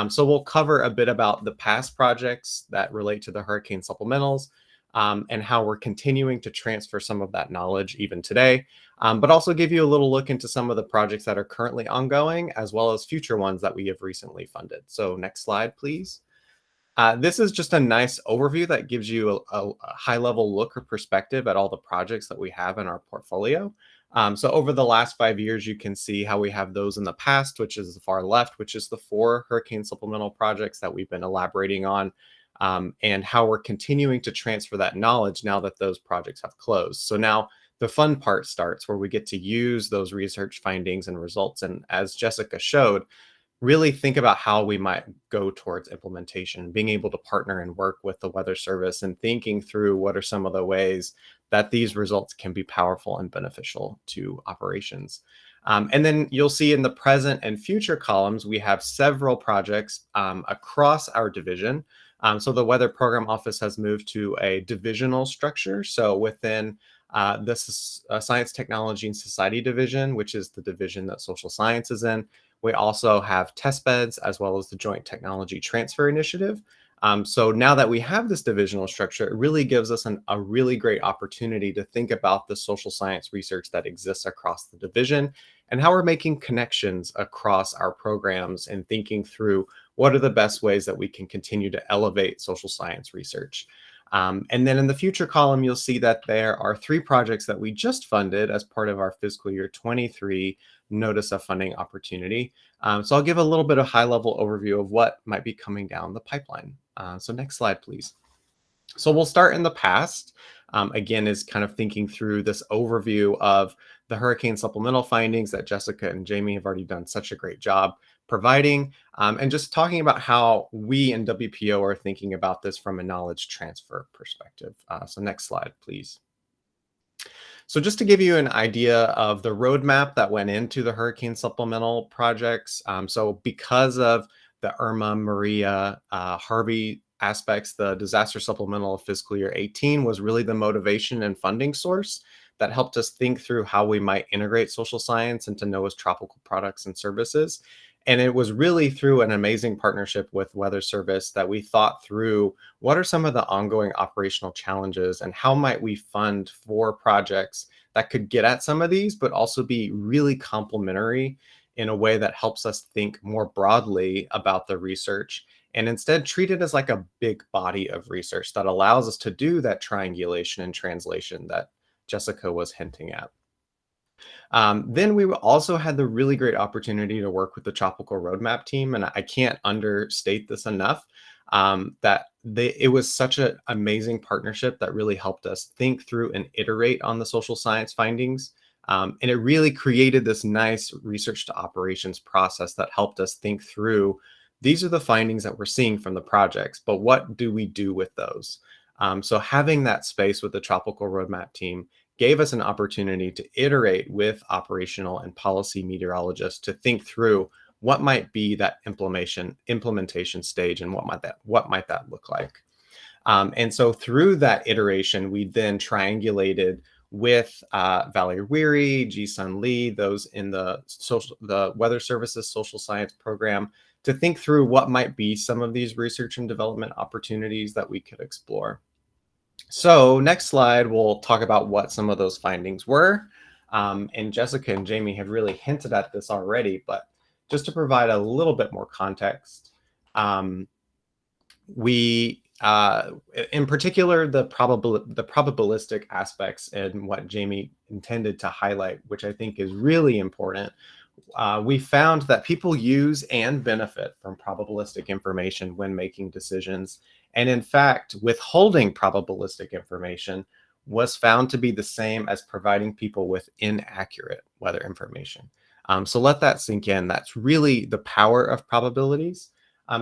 So we'll cover a bit about the past projects that relate to the hurricane supplementals, and how we're continuing to transfer some of that knowledge even today, but also give you a little look into some of the projects that are currently ongoing, as well as future ones that we have recently funded. So next slide, please. This is just a nice overview that gives you a high-level look or perspective at all the projects that we have in our portfolio. So over the last 5 years, you can see how we have those in the past, which is the far left, which is the 4 hurricane supplemental projects that we've been elaborating on, and how we're continuing to transfer that knowledge now that those projects have closed. So now the fun part starts, where we get to use those research findings and results. And as Jessica showed, really think about how we might go towards implementation, being able to partner and work with the Weather Service and thinking through what are some of the ways that these results can be powerful and beneficial to operations. And then you'll see in the present and future columns, we have several projects across our division. So the Weather Program Office has moved to a divisional structure. So within this Science, Technology, and Society division, which is the division that social science is in, we also have test beds as well as the Joint Technology Transfer Initiative. So now that we have this divisional structure, it really gives us a really great opportunity to think about the social science research that exists across the division and how we're making connections across our programs and thinking through what are the best ways that we can continue to elevate social science research. And then in the future column, you'll see that there are 3 projects that we just funded as part of our fiscal year 23 notice of funding opportunity. So I'll give a little bit of high-level overview of what might be coming down the pipeline. So next slide, please. So we'll start in the past. Again, is kind of thinking through this overview of the hurricane supplemental findings that Jessica and Jamie have already done such a great job providing, and just talking about how we in WPO are thinking about this from a knowledge transfer perspective. So next slide, please. So just to give you an idea of the roadmap that went into the hurricane supplemental projects. So because of the Irma, Maria, Harvey aspects, the disaster supplemental of fiscal year 18 was really the motivation and funding source that helped us think through how we might integrate social science into NOAA's tropical products and services. And it was really through an amazing partnership with Weather Service that we thought through what are some of the ongoing operational challenges and how might we fund for projects that could get at some of these, but also be really complementary in a way that helps us think more broadly about the research and instead treat it as like a big body of research that allows us to do that triangulation and translation that Jessica was hinting at. Then we also had the really great opportunity to work with the Tropical Roadmap team, and I can't understate this enough, that it was such an amazing partnership that really helped us think through and iterate on the social science findings. And it really created this nice research to operations process that helped us think through, these are the findings that we're seeing from the projects, but what do we do with those? So having that space with the Tropical Roadmap team gave us an opportunity to iterate with operational and policy meteorologists to think through what might be that implementation stage and what might that look like. And so through that iteration, we then triangulated with Valerie Weary, Ji-Sun Lee, those in the Weather Services Social Science program, to think through what might be some of these research and development opportunities that we could explore. So next slide, we'll talk about what some of those findings were. And Jessica and Jamie have really hinted at this already, but just to provide a little bit more context, we, in particular, the probabilistic aspects and what Jamie intended to highlight, which I think is really important, we found that people use and benefit from probabilistic information when making decisions. And in fact, withholding probabilistic information was found to be the same as providing people with inaccurate weather information. So let that sink in. That's really the power of probabilities.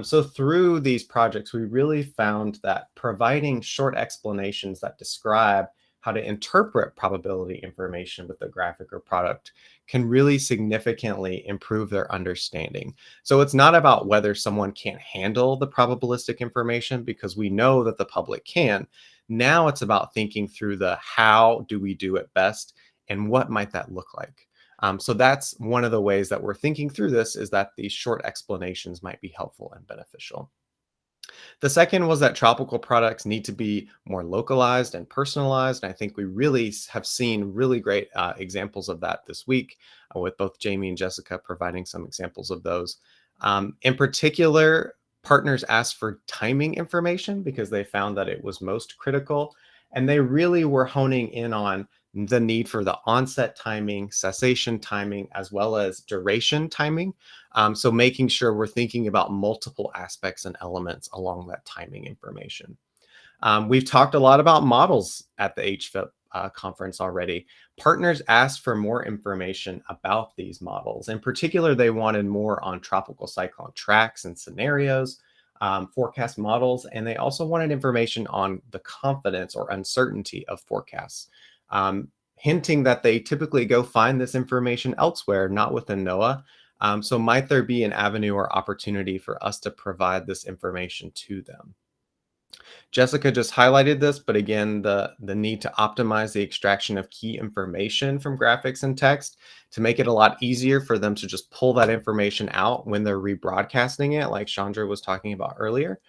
So through these projects, we really found that providing short explanations that describe how to interpret probability information with a graphic or product can really significantly improve their understanding. So it's not about whether someone can't handle the probabilistic information, because we know that the public can. Now it's about thinking through the how do we do it best and what might that look like. So that's one of the ways that we're thinking through this, is that these short explanations might be helpful and beneficial. The second was that tropical products need to be more localized and personalized. And I think we really have seen really great examples of that this week, with both Jamie and Jessica providing some examples of those. In particular, partners asked for timing information because they found that it was most critical. And they really were honing in on the need for the onset timing, cessation timing, as well as duration timing. So making sure we're thinking about multiple aspects and elements along that timing information. We've talked a lot about models at the HFIP conference already, partners asked for more information about these models. In particular, they wanted more on tropical cyclone tracks and scenarios, forecast models, and they also wanted information on the confidence or uncertainty of forecasts, hinting that they typically go find this information elsewhere, not within NOAA. So might there be an avenue or opportunity for us to provide this information to them? Jessica just highlighted this, but again, the need to optimize the extraction of key information from graphics and text to make it a lot easier for them to just pull that information out when they're rebroadcasting it, like Chandra was talking about earlier.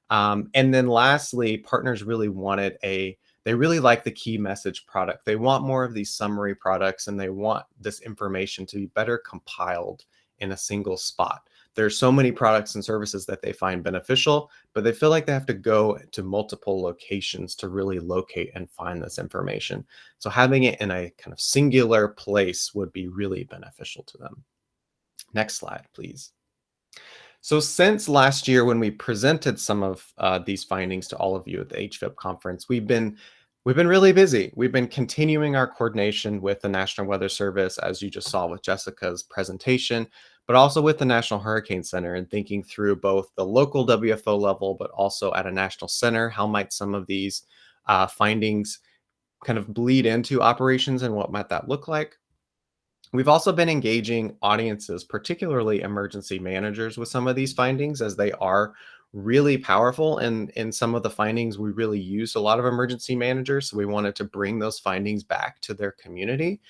And then lastly, partners really wanted they really like the key message product. They want more of these summary products, and they want this information to be better compiled in a single spot. There's so many products and services that they find beneficial, but they feel like they have to go to multiple locations to really locate and find this information. So having it in a kind of singular place would be really beneficial to them. Next slide, please. So since last year, when we presented some of these findings to all of you at the HFIP conference, we've been really busy. We've been continuing our coordination with the National Weather Service, as you just saw with Jessica's presentation, but also with the National Hurricane Center, and thinking through both the local WFO level, but also at a national center, how might some of these findings kind of bleed into operations and what might that look like? We've also been engaging audiences, particularly emergency managers, with some of these findings, as they are really powerful. And in some of the findings, we really used a lot of emergency managers. So we wanted to bring those findings back to their community.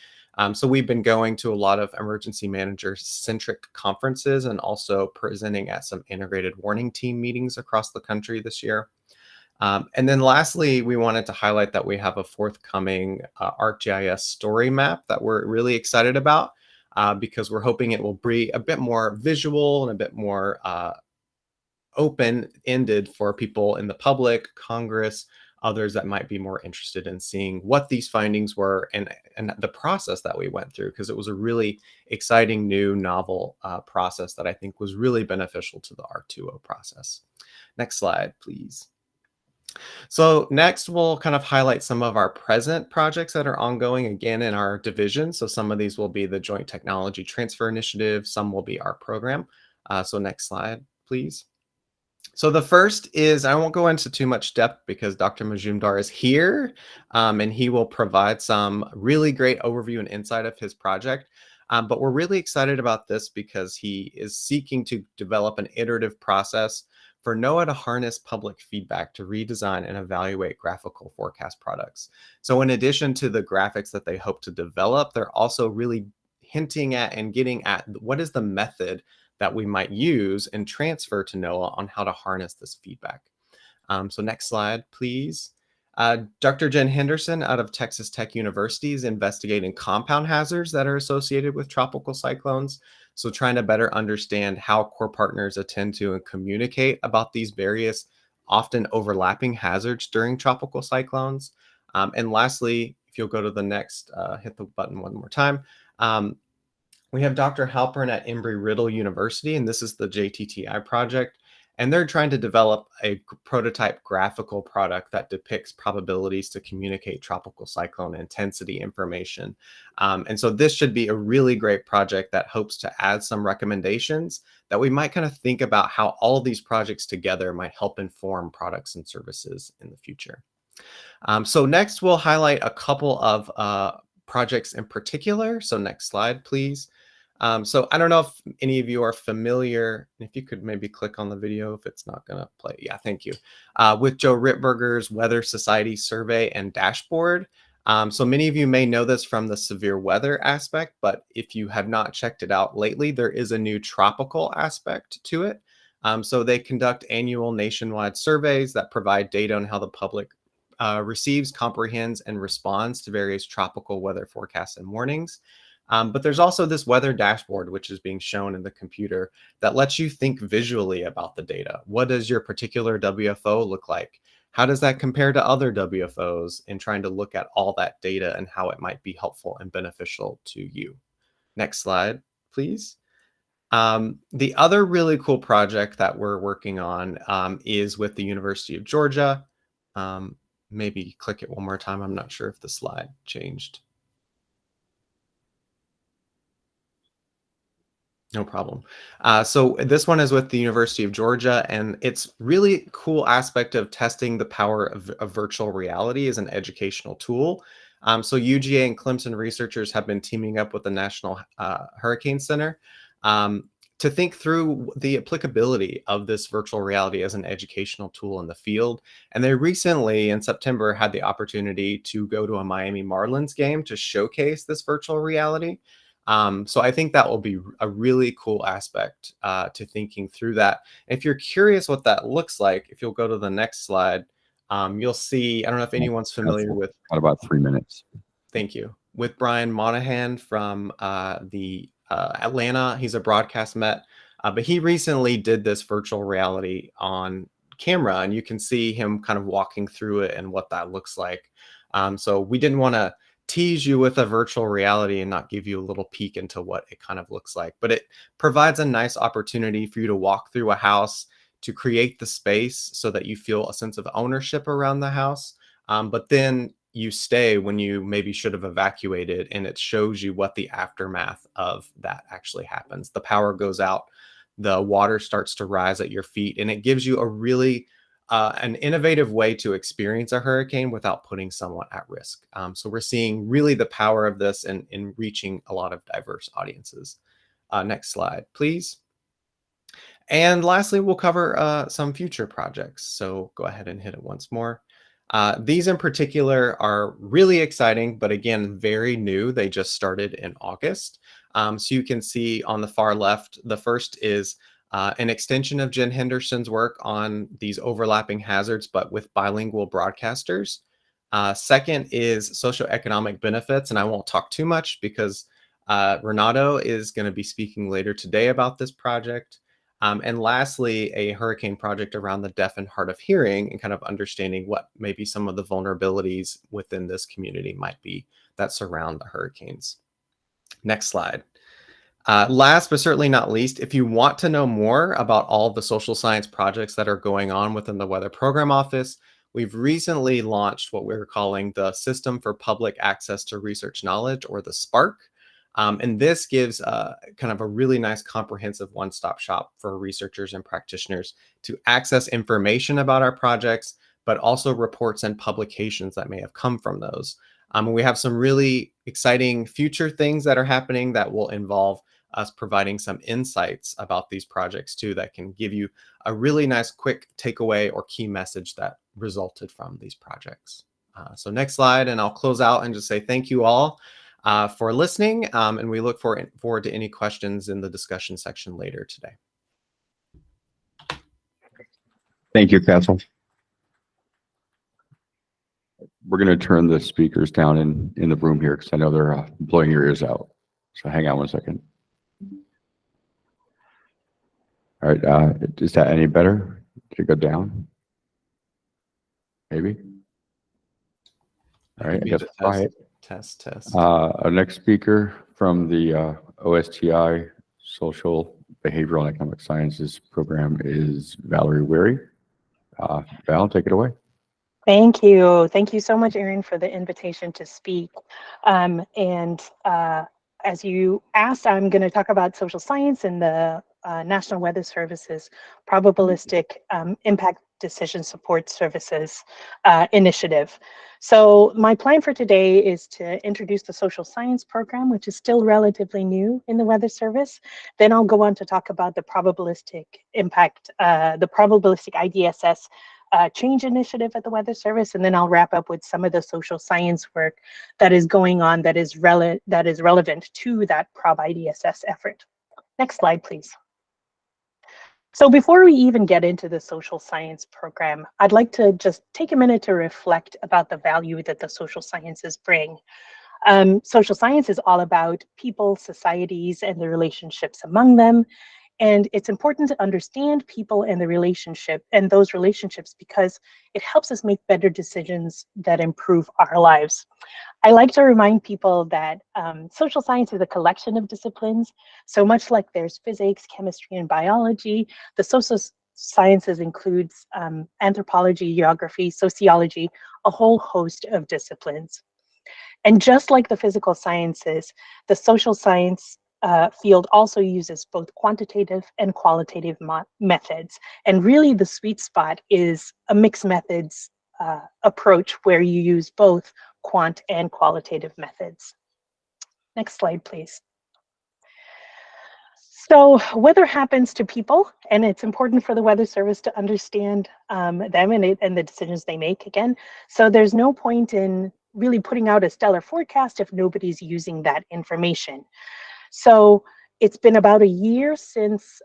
So we've been going to a lot of emergency manager-centric conferences and also presenting at some integrated warning team meetings across the country this year. And then lastly, we wanted to highlight that we have a forthcoming ArcGIS story map that we're really excited about because we're hoping it will be a bit more visual and a bit more open-ended for people in the public, Congress, others that might be more interested in seeing what these findings were and the process that we went through, because it was a really exciting, new, novel process that I think was really beneficial to the R2O process. Next slide, please. So next, we'll kind of highlight some of our present projects that are ongoing, again, in our division. So some of these will be the Joint Technology Transfer Initiative. Some will be our program. So next slide, please. So the first is, I won't go into too much depth because Dr. Majumdar is here, and he will provide some really great overview and insight of his project. But we're really excited about this because he is seeking to develop an iterative process for NOAA to harness public feedback to redesign and evaluate graphical forecast products. So in addition to the graphics that they hope to develop, they're also really hinting at and getting at what is the method that we might use and transfer to NOAA on how to harness this feedback. So next slide, please. Dr. Jen Henderson out of Texas Tech University is investigating compound hazards that are associated with tropical cyclones. So trying to better understand how core partners attend to and communicate about these various often overlapping hazards during tropical cyclones. And lastly, if you'll go to the next, hit the button one more time. We have Dr. Halpern at Embry-Riddle University, and this is the JTTI project. And they're trying to develop a prototype graphical product that depicts probabilities to communicate tropical cyclone intensity information. And so this should be a really great project that hopes to add some recommendations that we might kind of think about how all these projects together might help inform products and services in the future. So next, we'll highlight a couple of projects in particular. So next slide, please. So I don't know if any of you are familiar, if you could maybe click on the video if it's not going to play. Yeah, thank you. With Joe Rittberger's Weather Society survey and dashboard. So many of you may know this from the severe weather aspect, but if you have not checked it out lately, there is a new tropical aspect to it. So they conduct annual nationwide surveys that provide data on how the public receives, comprehends, and responds to various tropical weather forecasts and warnings. But there's also this weather dashboard, which is being shown in the computer, that lets you think visually about the data. What does your particular WFO look like? How does that compare to other WFOs, in trying to look at all that data and how it might be helpful and beneficial to you? Next slide, please. The other really cool project that we're working on is with the University of Georgia. maybe click it one more time. I'm not sure if the slide changed. No problem. So this one is with the University of Georgia, and it's really cool aspect of testing the power of virtual reality as an educational tool. So UGA and Clemson researchers have been teaming up with the National Hurricane Center to think through the applicability of this virtual reality as an educational tool in the field. And they recently, in September, had the opportunity to go to a Miami Marlins game to showcase this virtual reality. So I think that will be a really cool aspect to thinking through that. If you're curious what that looks like, if you'll go to the next slide, you'll see, I don't know if anyone's familiar with. Got about 3 minutes. Thank you. With Brian Monahan from the Atlanta, he's a broadcast Met, but he recently did this virtual reality on camera, and you can see him kind of walking through it and what that looks like. So we didn't want to tease you with a virtual reality and not give you a little peek into what it kind of looks like, but it provides a nice opportunity for you to walk through a house, to create the space so that you feel a sense of ownership around the house. But then you stay when you maybe should have evacuated, and it shows you what the aftermath of that actually happens. The power goes out, the water starts to rise at your feet, and it gives you a really an innovative way to experience a hurricane without putting someone at risk. So we're seeing really the power of this in reaching a lot of diverse audiences. Next slide, please. And lastly, we'll cover some future projects. So go ahead and hit it once more. These in particular are really exciting, but again, very new. They just started in August. So you can see on the far left, the first is an extension of Jen Henderson's work on these overlapping hazards, but with bilingual broadcasters. Second is socio-economic benefits, and I won't talk too much because Renato is going to be speaking later today about this project. And lastly, a hurricane project around the deaf and hard of hearing and kind of understanding what maybe some of the vulnerabilities within this community might be that surround the hurricanes. Next slide. Last but certainly not least, if you want to know more about all the social science projects that are going on within the Weather Program Office, we've recently launched what we're calling the System for Public Access to Research Knowledge, or the SPARK. And this gives kind of a really nice comprehensive one-stop shop for researchers and practitioners to access information about our projects, but also reports and publications that may have come from those. We have some really exciting future things that are happening that will involve us providing some insights about these projects too, that can give you a really nice quick takeaway or key message that resulted from these projects. So next slide, and I'll close out and just say thank you all for listening, and we look forward to any questions in the discussion section later today. Thank you, Castle. We're going to turn the speakers down in the room here because I know they're blowing your ears out. So hang on one second. All right, is that any better? Did it go down? Maybe. All right, I guess try it. Test. Our next speaker from the OSTI Social, Behavioral, and Economic Sciences program is Valerie Weary. Val, take it away. Thank you. Thank you so much, Erin, for the invitation to speak. As you asked, I'm going to talk about social science and the National Weather Service's probabilistic impact decision support services initiative. So my plan for today is to introduce the social science program, which is still relatively new in the Weather Service. Then I'll go on to talk about the probabilistic impact, the probabilistic IDSS change initiative at the Weather Service, and then I'll wrap up with some of the social science work that is going on that is relevant to that prob IDSS effort. Next slide, please. So before we even get into the social science program, I'd like to just take a minute to reflect about the value that the social sciences bring. Social science is all about people, societies, and the relationships among them. And it's important to understand people and those relationships because it helps us make better decisions that improve our lives. I like to remind people that social science is a collection of disciplines. So much like there's physics, chemistry, and biology, the social sciences includes anthropology, geography, sociology, a whole host of disciplines. And just like the physical sciences, the social science field also uses both quantitative and qualitative methods. And really the sweet spot is a mixed methods approach where you use both quant and qualitative methods. Next slide, please. So weather happens to people, and it's important for the Weather Service to understand them and the decisions they make again. So there's no point in really putting out a stellar forecast if nobody's using that information. So it's been about a year since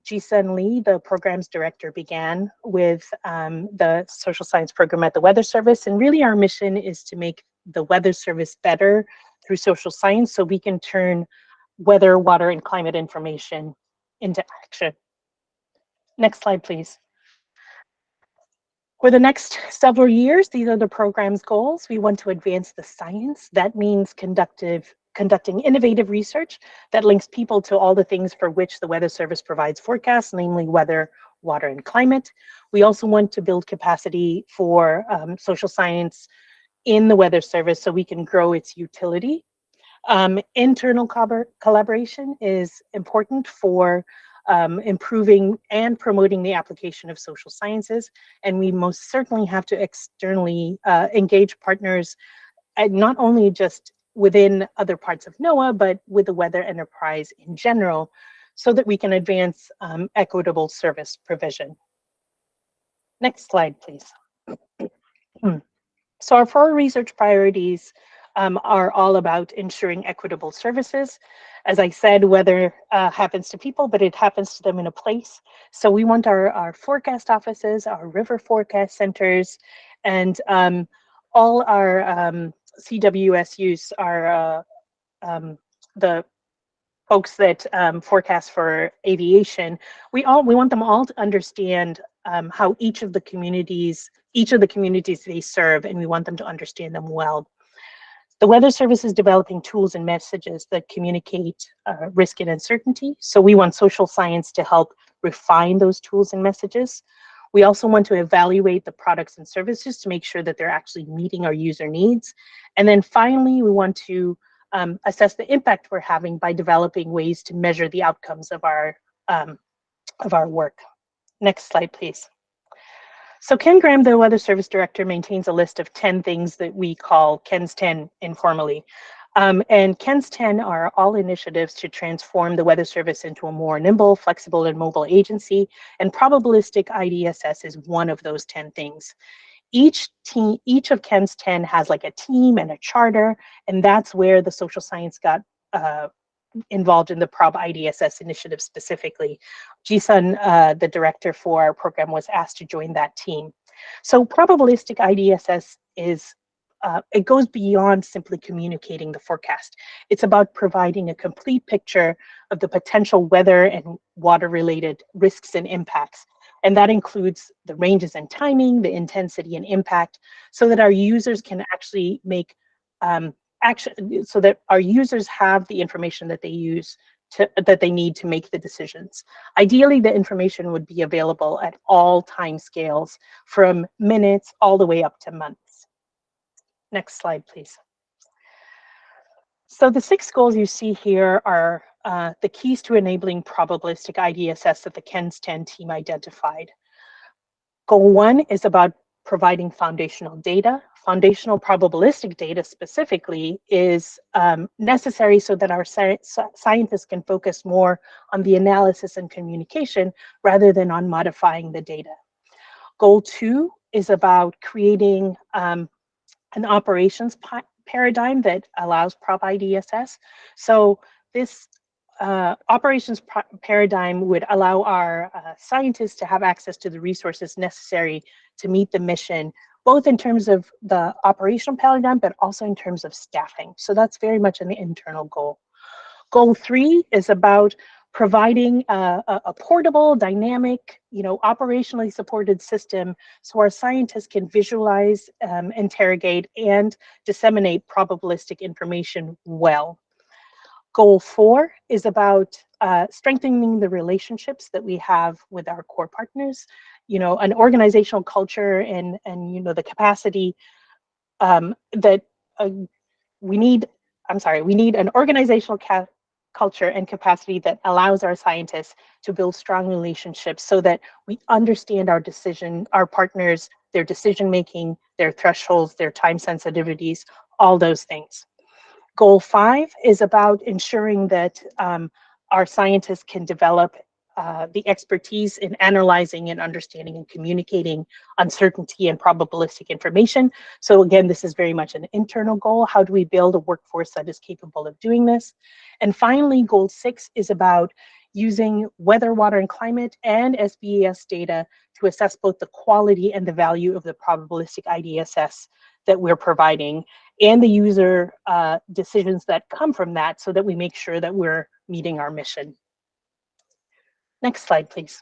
Ji-Sun Lee, the programs director, began with the social science program at the Weather Service. And really our mission is to make the Weather Service better through social science so we can turn weather, water, and climate information into action. Next slide, please. For the next several years, these are the program's goals. We want to advance the science. That means conducting innovative research that links people to all the things for which the Weather Service provides forecasts, namely weather, water, and climate. We also want to build capacity for social science in the Weather Service so we can grow its utility. Internal collaboration is important for improving and promoting the application of social sciences. And we most certainly have to externally engage partners, not only just within other parts of NOAA, but with the weather enterprise in general, so that we can advance equitable service provision. Next slide, please. So our 4 research priorities are all about ensuring equitable services. As I said, weather happens to people, but it happens to them in a place. So we want our forecast offices, our river forecast centers, and all our CWSUs are the folks that forecast for aviation. We want them all to understand how each of the communities they serve, and we want them to understand them well. The Weather Service is developing tools and messages that communicate risk and uncertainty. So we want social science to help refine those tools and messages. We also want to evaluate the products and services to make sure that they're actually meeting our user needs. And then finally, we want to assess the impact we're having by developing ways to measure the outcomes of our work. Next slide, please. So Ken Graham, the Weather Service Director, maintains a list of 10 things that we call Ken's 10 informally. And Ken's 10 are all initiatives to transform the Weather Service into a more nimble, flexible, and mobile agency. And probabilistic IDSS is one of those 10 things. Each of Ken's 10 has like a team and a charter, and that's where the social science got involved in the Prob IDSS initiative specifically. Ji-Sun, the director for our program, was asked to join that team. So probabilistic IDSS is, it goes beyond simply communicating the forecast. It's about providing a complete picture of the potential weather and water-related risks and impacts. And that includes the ranges and timing, the intensity and impact, so that our users can actually make so that our users have the information that they need to make the decisions. Ideally, the information would be available at all time scales, from minutes all the way up to months. Next slide, please. So the 6 goals you see here are the keys to enabling probabilistic IDSS that the Ken's 10 team identified. Goal 1 is about providing foundational data. Foundational probabilistic data specifically is necessary so that our scientists can focus more on the analysis and communication rather than on modifying the data. Goal 2 is about creating an operations paradigm that allows Prob IDSS. So this operations paradigm would allow our scientists to have access to the resources necessary to meet the mission, both in terms of the operational paradigm, but also in terms of staffing. So that's very much an internal goal. Goal 3 is about providing a portable, dynamic, operationally supported system so our scientists can visualize, interrogate, and disseminate probabilistic information well. Goal 4 is about strengthening the relationships that we have with our core partners, an organizational culture and the capacity that we need an organizational culture and capacity that allows our scientists to build strong relationships so that we understand our partners, their decision making, their thresholds, their time sensitivities, all those things. Goal 5 is about ensuring that our scientists can develop the expertise in analyzing and understanding and communicating uncertainty and probabilistic information. So again, this is very much an internal goal. How do we build a workforce that is capable of doing this? And finally, goal 6 is about using weather, water, and climate and SBES data to assess both the quality and the value of the probabilistic IDSS that we're providing and the user decisions that come from that so that we make sure that we're meeting our mission. Next slide, please.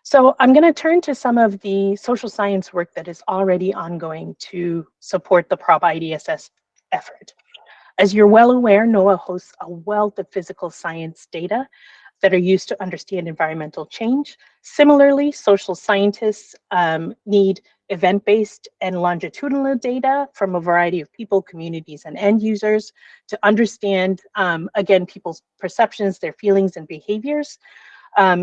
So I'm going to turn to some of the social science work that is already ongoing to support the Prob IDSS effort. As you're well aware, NOAA hosts a wealth of physical science data that are used to understand environmental change. Similarly, social scientists need event-based and longitudinal data from a variety of people, communities, and end users to understand, again, people's perceptions, their feelings, and behaviors,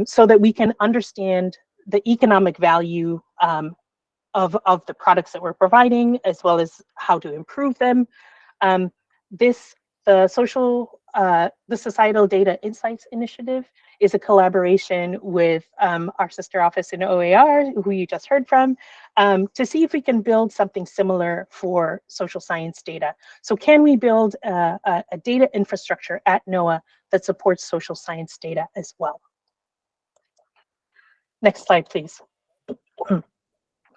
so that we can understand the economic value of the products that we're providing, as well as how to improve them. The Societal Data Insights Initiative is a collaboration with our sister office in OAR, who you just heard from, to see if we can build something similar for social science data. So can we build a data infrastructure at NOAA that supports social science data as well? Next slide, please.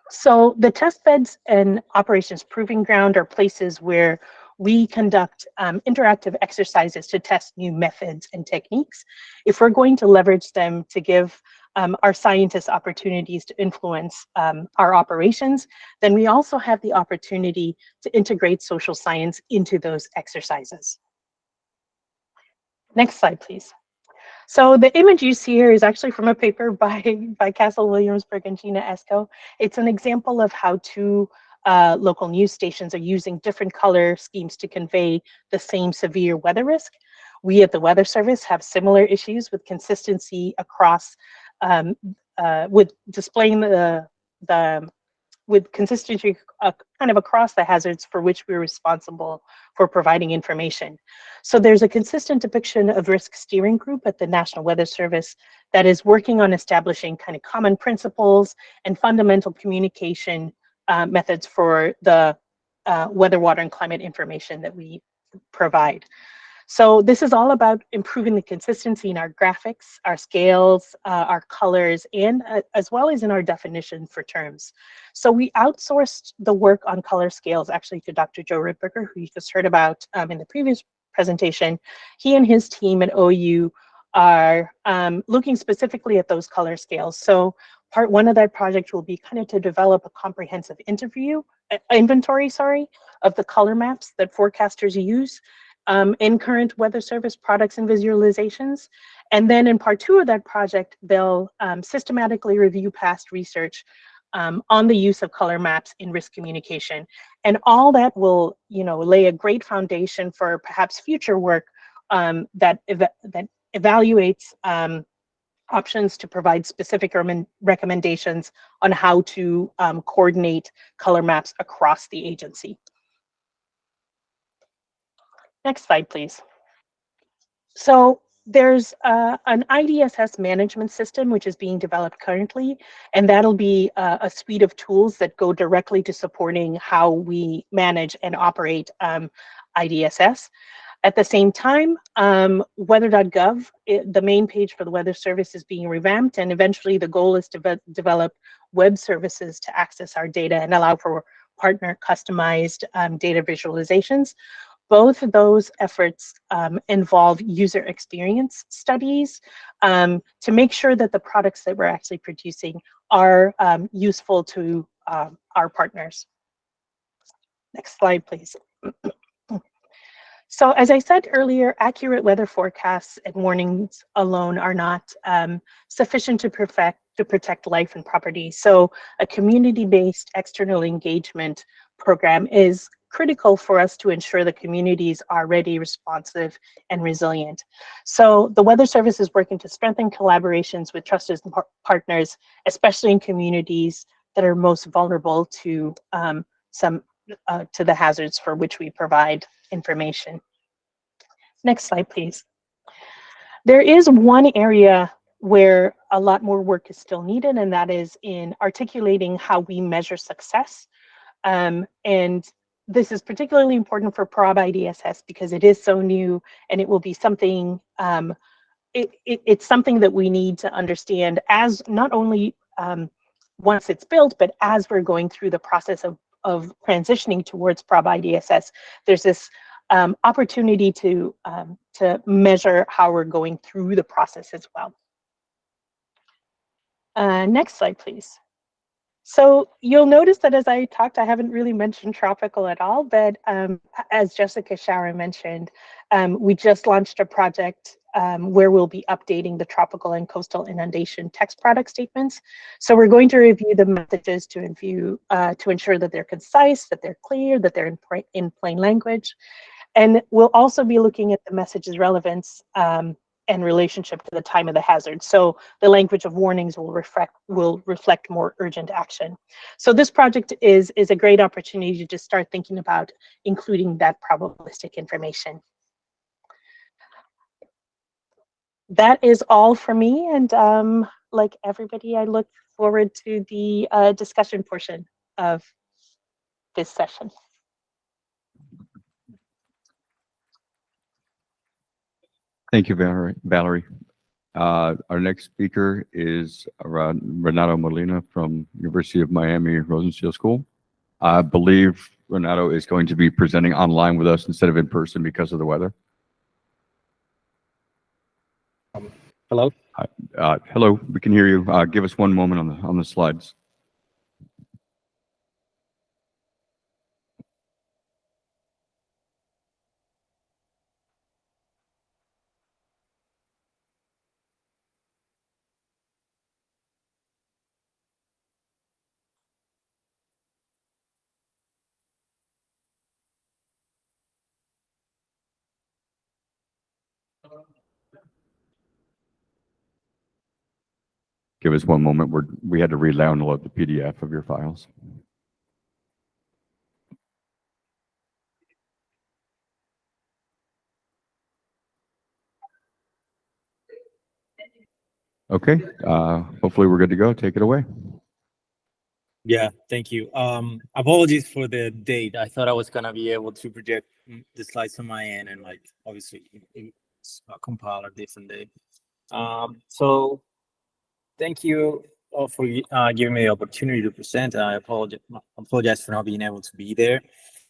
So the test beds and operations proving ground are places where we conduct interactive exercises to test new methods and techniques. If we're going to leverage them to give our scientists opportunities to influence our operations, then we also have the opportunity to integrate social science into those exercises. Next slide, please. So the image you see here is actually from a paper by Castle Williamsburg and Gina Esco. It's an example of how two local news stations are using different color schemes to convey the same severe weather risk. We at the Weather Service have similar issues with consistency across, with displaying with consistency kind of across the hazards for which we're responsible for providing information. So there's a consistent depiction of risk steering group at the National Weather Service that is working on establishing kind of common principles and fundamental communication methods for the weather, water, and climate information that we provide. So this is all about improving the consistency in our graphics, our scales, our colors, and as well as in our definition for terms. So we outsourced the work on color scales actually to Dr. Joe Ripberger, who you just heard about in the previous presentation. He and his team at OU are looking specifically at those color scales. So part one of that project will be kind of to develop a comprehensive inventory of the color maps that forecasters use in current Weather Service products and visualizations. And then in part two of that project, they'll systematically review past research on the use of color maps in risk communication. And all that will, lay a great foundation for perhaps future work that evaluates options to provide specific recommendations on how to coordinate color maps across the agency. Next slide, please. So there's an IDSS management system which is being developed currently, and that'll be a suite of tools that go directly to supporting how we manage and operate IDSS. At the same time, weather.gov, the main page for the Weather Service, is being revamped, and eventually the goal is to develop web services to access our data and allow for partner customized data visualizations. Both of those efforts involve user experience studies to make sure that the products that we're actually producing are useful to our partners. Next slide, please. So as I said earlier, accurate weather forecasts and warnings alone are not sufficient to protect life and property. So a community-based external engagement program is critical for us to ensure the communities are ready, responsive, and resilient. So the Weather Service is working to strengthen collaborations with trusted partners, especially in communities that are most vulnerable to the hazards for which we provide information. Next slide, please. There is one area where a lot more work is still needed, and that is in articulating how we measure success. And this is particularly important for Prob-IDSS because it is so new, and it will be something, it's something that we need to understand as not only once it's built, but as we're going through the process of transitioning towards Prob-IDSS, there's this opportunity to measure how we're going through the process as well. Next slide, please. So you'll notice that as I talked, I haven't really mentioned tropical at all, but as Jessica Schauer mentioned, we just launched a project where we'll be updating the tropical and coastal inundation text product statements. So we're going to review the messages to ensure that they're concise, that they're clear, that they're in plain language. And we'll also be looking at the message's relevance and relationship to the time of the hazard. So the language of warnings will reflect more urgent action. So this project is a great opportunity to just start thinking about including that probabilistic information. That is all for me, and like everybody, I look forward to the discussion portion of this session. Thank you, Valerie. Our next speaker is Renato Molina from University of Miami Rosenstiel School. I believe Renato is going to be presenting online with us instead of in person because of the weather. Hello? Hello, we can hear you. Give us one moment on the slides. Give us one moment. We had to re-download the PDF of your files. Okay, hopefully we're good to go. Take it away. Yeah, thank you. Apologies for the date. I thought I was gonna be able to project the slides on my end, and like obviously it's compile a different day. So thank you all for giving me the opportunity to present. I apologize for not being able to be there.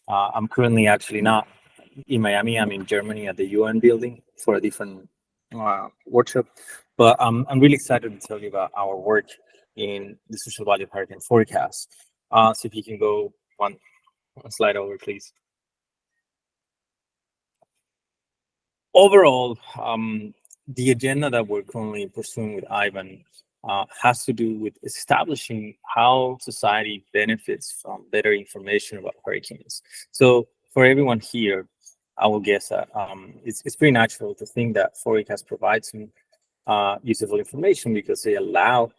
I'm currently actually not in Miami. I'm in Germany at the UN building for a different workshop, but I'm really excited to tell you about our work in the social value of hurricane forecast. So if you can go one slide over, please. Overall, the agenda that we're currently pursuing with Ivan has to do with establishing how society benefits from better information about hurricanes. So for everyone here, I will guess that it's pretty natural to think that forecasts provide some useful information because they allow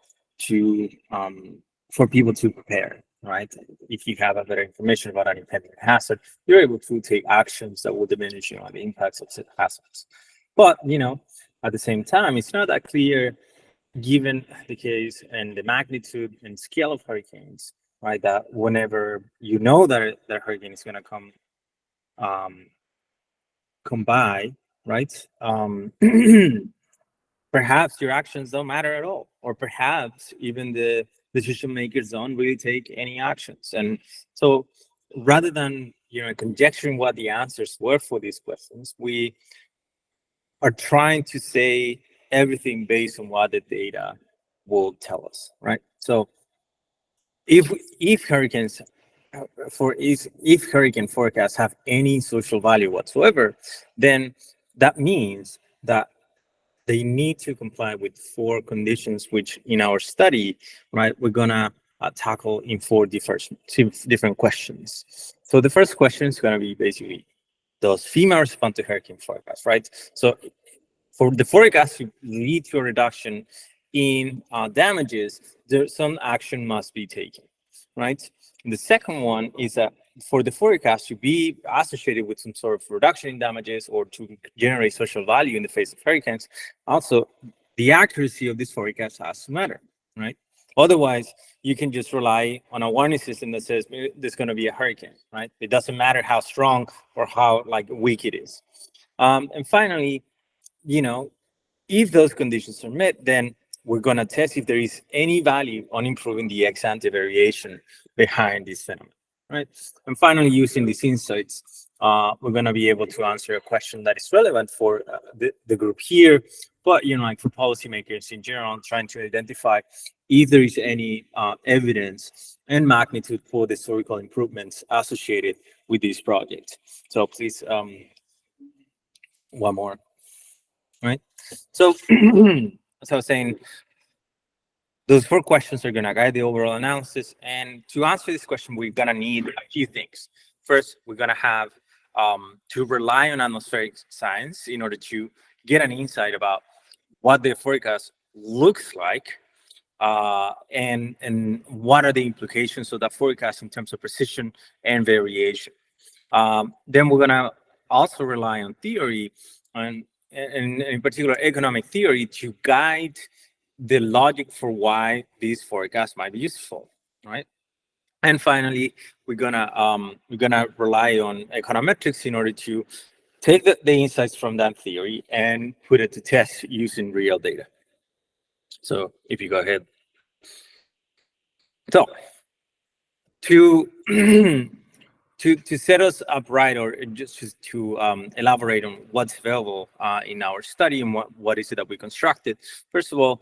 for people to prepare, right? If you have a better information about an impending hazard, you're able to take actions that will diminish, the impacts of said hazards. But, at the same time, it's not that clear, given the case and the magnitude and scale of hurricanes, right? That whenever you know that that hurricane is going to come by, right? Perhaps your actions don't matter at all, or perhaps even the decision makers don't really take any actions. And so rather than conjecturing what the answers were for these questions, we are trying to say everything based on what the data will tell us, right? So if hurricanes for if hurricane forecasts have any social value whatsoever, then that means that they need to comply with 4 conditions, which in our study, right, we're gonna tackle in 4 different questions. So the first question is gonna be basically, does FEMA respond to hurricane forecast, right? So for the forecast to lead to a reduction in damages, some action must be taken, right? And the second one is that for the forecast to be associated with some sort of reduction in damages or to generate social value in the face of hurricanes, also the accuracy of this forecast has to matter, right? Otherwise, you can just rely on a warning system that says there's going to be a hurricane, right? It doesn't matter how strong or how weak it is. And finally, if those conditions are met, then we're going to test if there is any value on improving the ex-ante variation behind this phenomenon, right? And finally, using these insights, we're going to be able to answer a question that is relevant for the group here, but for policymakers in general, trying to identify if there is any evidence and magnitude for the historical improvements associated with this project. So please, one more. Right. So, as I was saying, those 4 questions are going to guide the overall analysis. And to answer this question, we're going to need a few things. First, we're going to have to rely on atmospheric science in order to get an insight about what the forecast looks like and what are the implications of that forecast in terms of precision and variation. Then we're going to also rely on theory and in particular economic theory to guide the logic for why these forecasts might be useful, right? And finally, we're gonna rely on econometrics in order to take the insights from that theory and put it to test using real data. So if you go ahead. So to set us up right, or just to elaborate on what's available in our study and what is it that we constructed. First of all,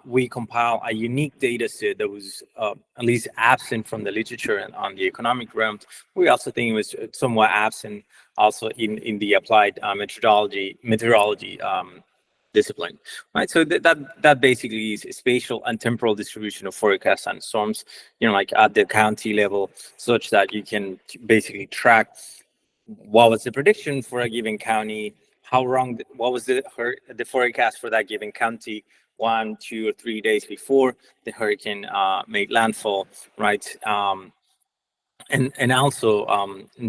we compile a unique data set that was at least absent from the literature and on the economic realm. We also think it was somewhat absent also in the applied meteorology discipline, right? So that basically is spatial and temporal distribution of forecasts and storms, at the county level, such that you can basically track what was the prediction for a given county, what was the forecast for that given county 1, 2, or 3 days before the hurricane made landfall, right? And also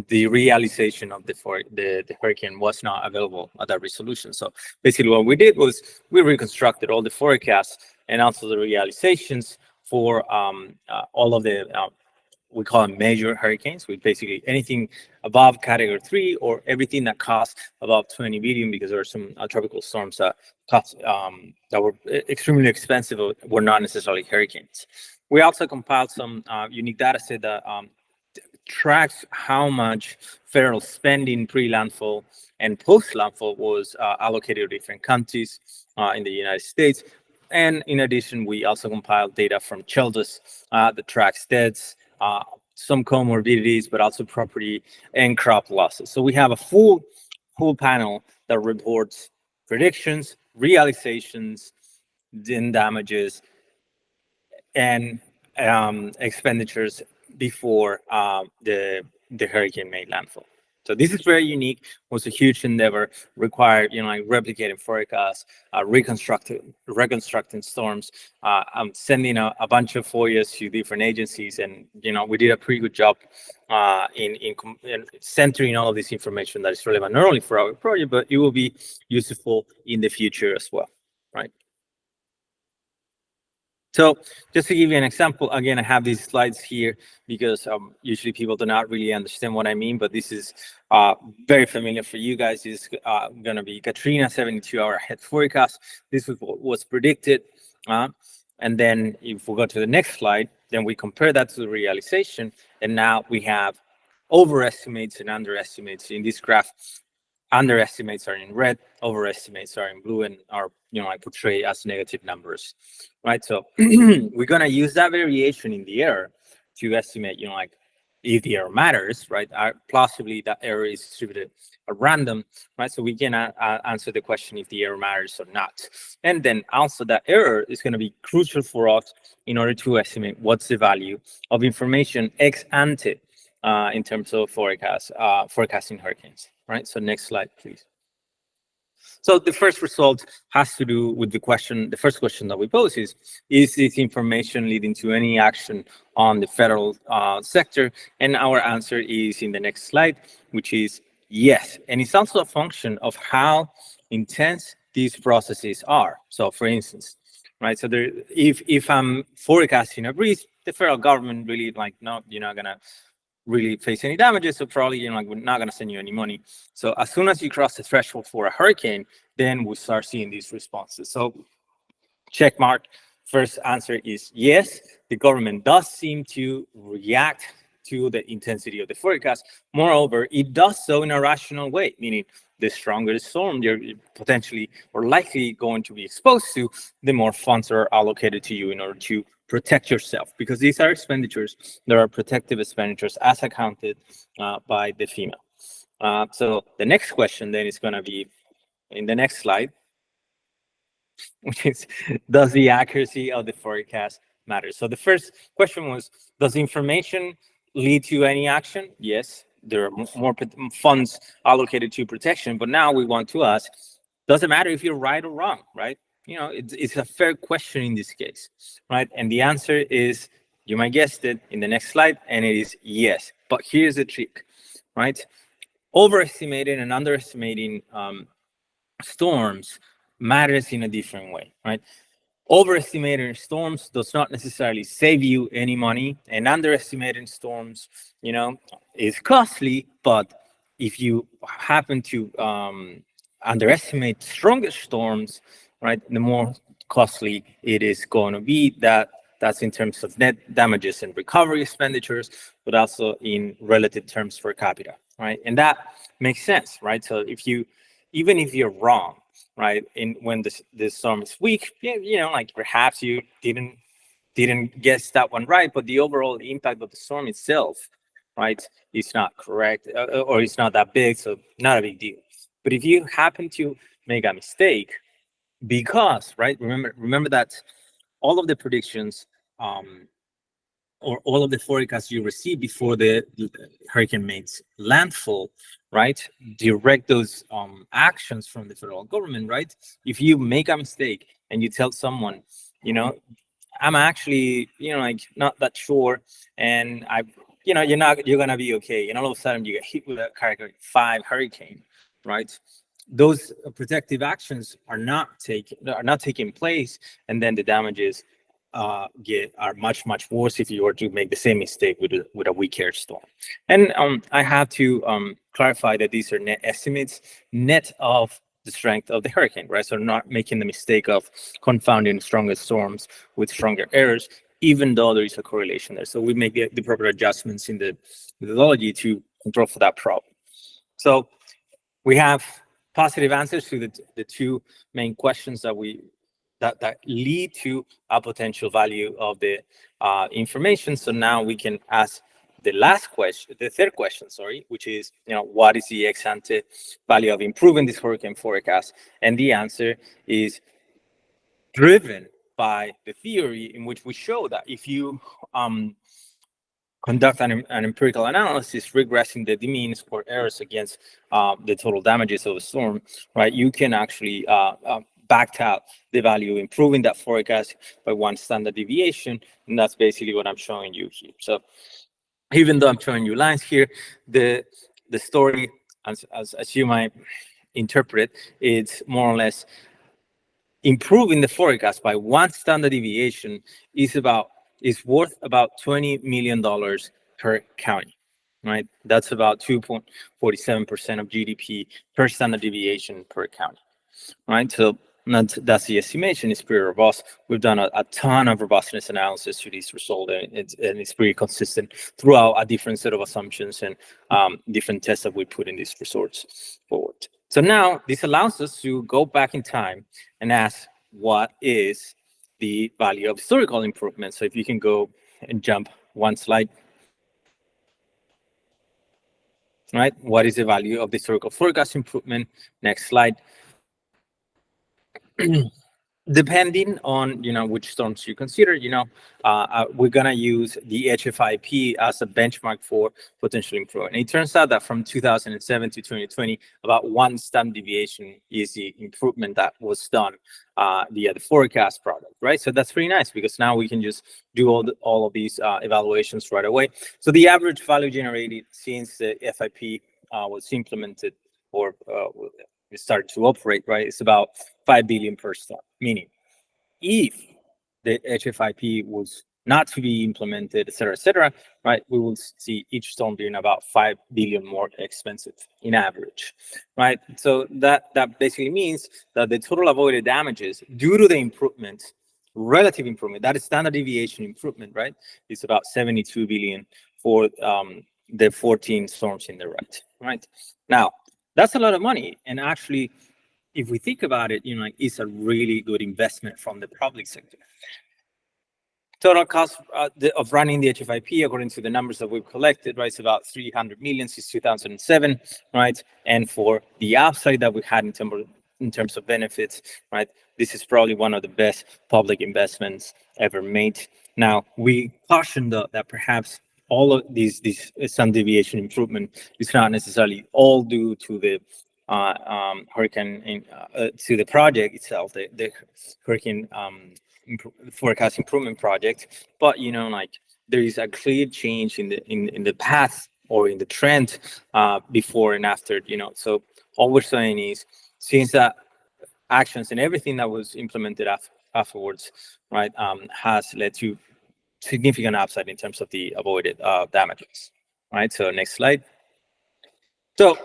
the realization of the hurricane was not available at that resolution. So basically what we did was we reconstructed all the forecasts and also the realizations for all of the, we call them major hurricanes, with basically anything above category 3 or everything that costs above 20 billion, because there are some tropical storms that cost, that were extremely expensive, were not necessarily hurricanes. We also compiled some unique data set that tracks how much federal spending pre-landfall and post-landfall was allocated to different counties in the United States. And in addition, we also compiled data from CHELDUS that tracks deaths, some comorbidities, but also property and crop losses. So we have a full panel that reports predictions, realizations, then damages, and expenditures before the hurricane made landfall. So this is very unique. Was a huge endeavor, required replicating forecasts, reconstructing storms. I'm sending a bunch of FOIAs to different agencies, and we did a pretty good job in centering all of this information that is relevant not only for our project, but it will be useful in the future as well, right? So just to give you an example, again, I have these slides here because usually people do not really understand what I mean, but this is very familiar for you guys. This is going to be Katrina 72-hour ahead forecast. This was what was predicted. And then if we go to the next slide, then we compare that to the realization. And now we have overestimates and underestimates in this graph. Underestimates are in red, overestimates are in blue, and are portrayed as negative numbers, right? So we're gonna use that variation in the error to estimate if the error matters, right? Possibly that error is distributed at random, right? So we can answer the question if the error matters or not. And then also that error is going to be crucial for us in order to estimate what's the value of information ex ante in terms of forecasting hurricanes, right? So next slide, please. So the first result has to do with the first question that we pose is this information leading to any action on the federal sector? And our answer is in the next slide, which is yes. And it's also a function of how intense these processes are. So for instance, right, so if I'm forecasting a breeze, the federal government really like, no, you're not gonna really face any damages, so probably like we're not going to send you any money. So as soon as you cross the threshold for a hurricane, then we start seeing these responses. So check mark. First answer is yes, the government does seem to react to the intensity of the forecast. Moreover, it does so in a rational way, meaning the stronger the storm you're potentially or likely going to be exposed to, the more funds are allocated to you in order to protect yourself, because these are expenditures that are protective expenditures as accounted by the FEMA. So the next question then is going to be in the next slide, which is, does the accuracy of the forecast matter? So the first question was, does information lead to any action? Yes, there are more funds allocated to protection, but now we want to ask, does it matter if you're right or wrong, right? You know, it's a fair question in this case, right? And the answer is, you might guess it in the next slide, and it is yes. But here's the trick, right? Overestimating and underestimating storms matters in a different way, right? Overestimating storms does not necessarily save you any money, and underestimating storms, you know, is costly. But if you happen to underestimate stronger storms, right, the more costly it is going to be. That's in terms of net damages and recovery expenditures, but also in relative terms per capita, right? And that makes sense, right? So even if you're wrong, right, when the storm is weak, yeah, you know, like perhaps you didn't guess that one right, but the overall impact of the storm itself, right, is not correct, or it's not that big, so not a big deal. But if you happen to make a mistake, because, right, remember that all of the predictions or all of the forecasts you receive before the hurricane makes landfall, right, direct those actions from the federal government, right? If you make a mistake and you tell someone, you know, I'm actually, you know, like not that sure, and you know, you're gonna be okay, and all of a sudden you get hit with a Category 5 hurricane, right? Those protective actions are not taking place, and then the damages are much worse if you were to make the same mistake with a weaker storm. And I have to clarify that these are net estimates, net of the strength of the hurricane, right? So not making the mistake of confounding stronger storms with stronger errors, even though there is a correlation there. So we make the proper adjustments in the methodology to control for that problem. So we have positive answers to the two main questions that lead to a potential value of the information. So now we can ask the third question, which is, you know, what is the ex ante value of improving this hurricane forecast? And the answer is driven by the theory in which we show that if you conduct an empirical analysis, regressing the mean square errors against the total damages of a storm, right, you can actually backed out the value, improving that forecast by 1 standard deviation, and that's basically what I'm showing you here. So even though I'm showing you lines here, the story, as you might interpret, it's more or less improving the forecast by 1 standard deviation is worth about $20 million per county, right? That's about 2.47% of GDP per standard deviation per county, right? So that's the estimation. It's pretty robust. We've done a ton of robustness analysis to this result, and it's pretty consistent throughout a different set of assumptions and different tests that we put in these results forward. So now this allows us to go back in time and ask, what is the value of historical improvement? So if you can go and jump one slide. right? What is the value of the historical forecast improvement? Next slide. Depending on which storms you consider, we're gonna use the HFIP as a benchmark for potential improvement. And it turns out that from 2007 to 2020, about 1 standard deviation is the improvement that was done via the forecast product, right? So that's pretty nice because now we can just do all of these evaluations right away. So the average value generated since the FIP was implemented or we started to operate, right? It's about 5 billion per storm. Meaning, if the HFIP was not to be implemented, et cetera, right, we will see each storm being about 5 billion more expensive in average, right? So that basically means that the total avoided damages due to the improvement, relative improvement, that is standard deviation improvement, right, is about 72 billion for the 14 storms in the right? Now, that's a lot of money, and actually, if we think about it, it's a really good investment from the public sector. Total cost of running the HFIP, according to the numbers that we've collected, right, is about 300 million since 2007, right? And for the upside that we had in terms of benefits, right, this is probably one of the best public investments ever made. Now, we caution though that perhaps all of these standard deviation improvement is not necessarily all due to the hurricane to the project itself, the hurricane forecast improvement project, but there is a clear change in the path or in the trend before and after. So all we're saying is, since that actions and everything that was implemented afterwards, right, has led to significant upside in terms of the avoided damages, right? So next slide. So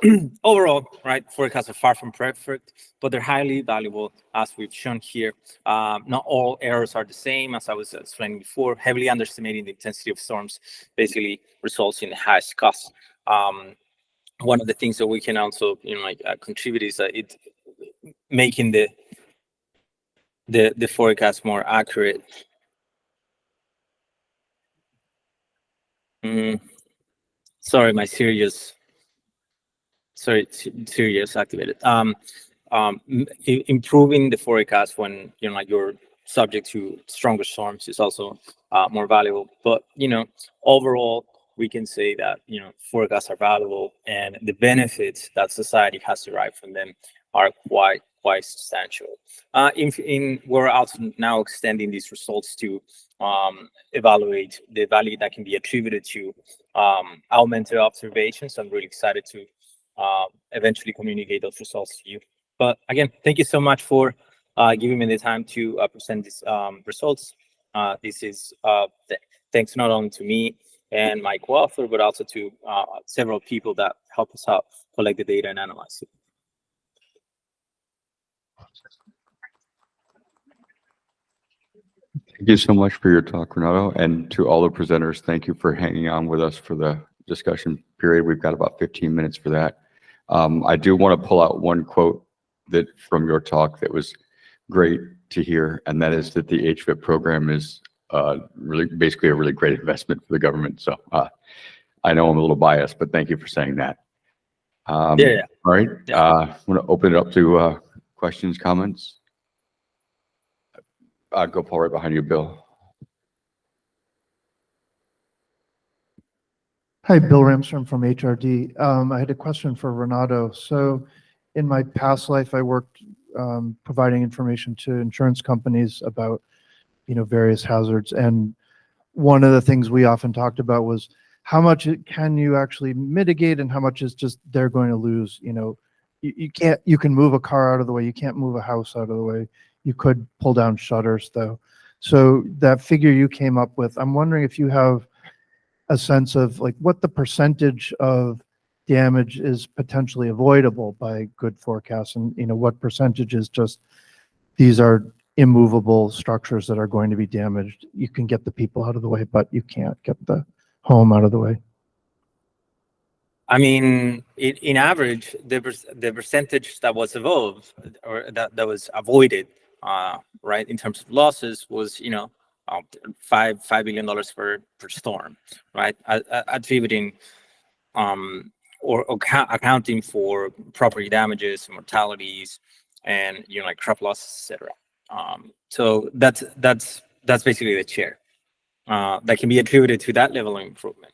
overall, right, forecasts are far from perfect, but they're highly valuable, as we've shown here. Not all errors are the same, as I was explaining before. Heavily underestimating the intensity of storms basically results in the highest cost. One of the things that we can also, contribute is that it making the forecast more accurate. Sorry, my Sirius activated. Improving the forecast when you're subject to stronger storms is also more valuable. But overall, we can say that forecasts are valuable, and the benefits that society has derived from them are quite substantial. We're also now extending these results to evaluate the value that can be attributed to augmented observations. I'm really excited to eventually communicate those results to you. But again, thank you so much for giving me the time to present these results. This is thanks not only to me and my co-author, but also to several people that help us out collect the data and analyze it. Thank you so much for your talk, Renato, and to all the presenters. Thank you for hanging on with us for the discussion period. We've got about 15 minutes for that. I do want to pull out one quote from your talk that was great to hear, and that is that the HFIP program is basically a really great investment for the government. So I know I'm a little biased, but thank you for saying that. Yeah. All right. I want to open it up to questions, comments. Go Paul, right behind you, Bill. Hi, Bill Ramstrom from HRD. I had a question for Renato. So in my past life, I worked providing information to insurance companies about, various hazards. And one of the things we often talked about was how much can you actually mitigate and how much is just they're going to lose. You can move a car out of the way. You can't move a house out of the way. You could pull down shutters though. So that figure you came up with, I'm wondering if you have a sense of what the percentage of damage is potentially avoidable by good forecasts, and what percentage is just these are immovable structures that are going to be damaged. You can get the people out of the way, but you can't get the home out of the way. I mean, in average, the percentage that was evolved or that was avoided, right, in terms of losses was $5 billion per storm, right? Attributing accounting for property damages, mortalities, and like crop losses, etc. So that's basically the share that can be attributed to that level of improvement.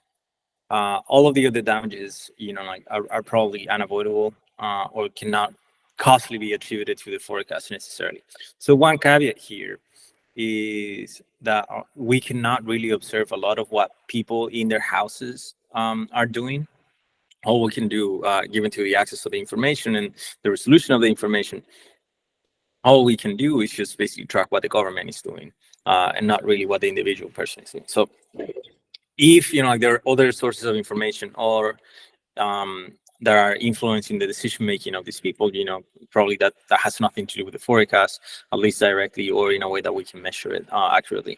All of the other damages, like are probably unavoidable or cannot costly be attributed to the forecast necessarily. So one caveat here is that we cannot really observe a lot of what people in their houses are doing. All we can do, given to the access to the information and the resolution of the information, all we can do is just basically track what the government is doing and not really what the individual person is doing. So if like there are other sources of information or that are influencing the decision making of these people, probably that has nothing to do with the forecast, at least directly or in a way that we can measure it accurately.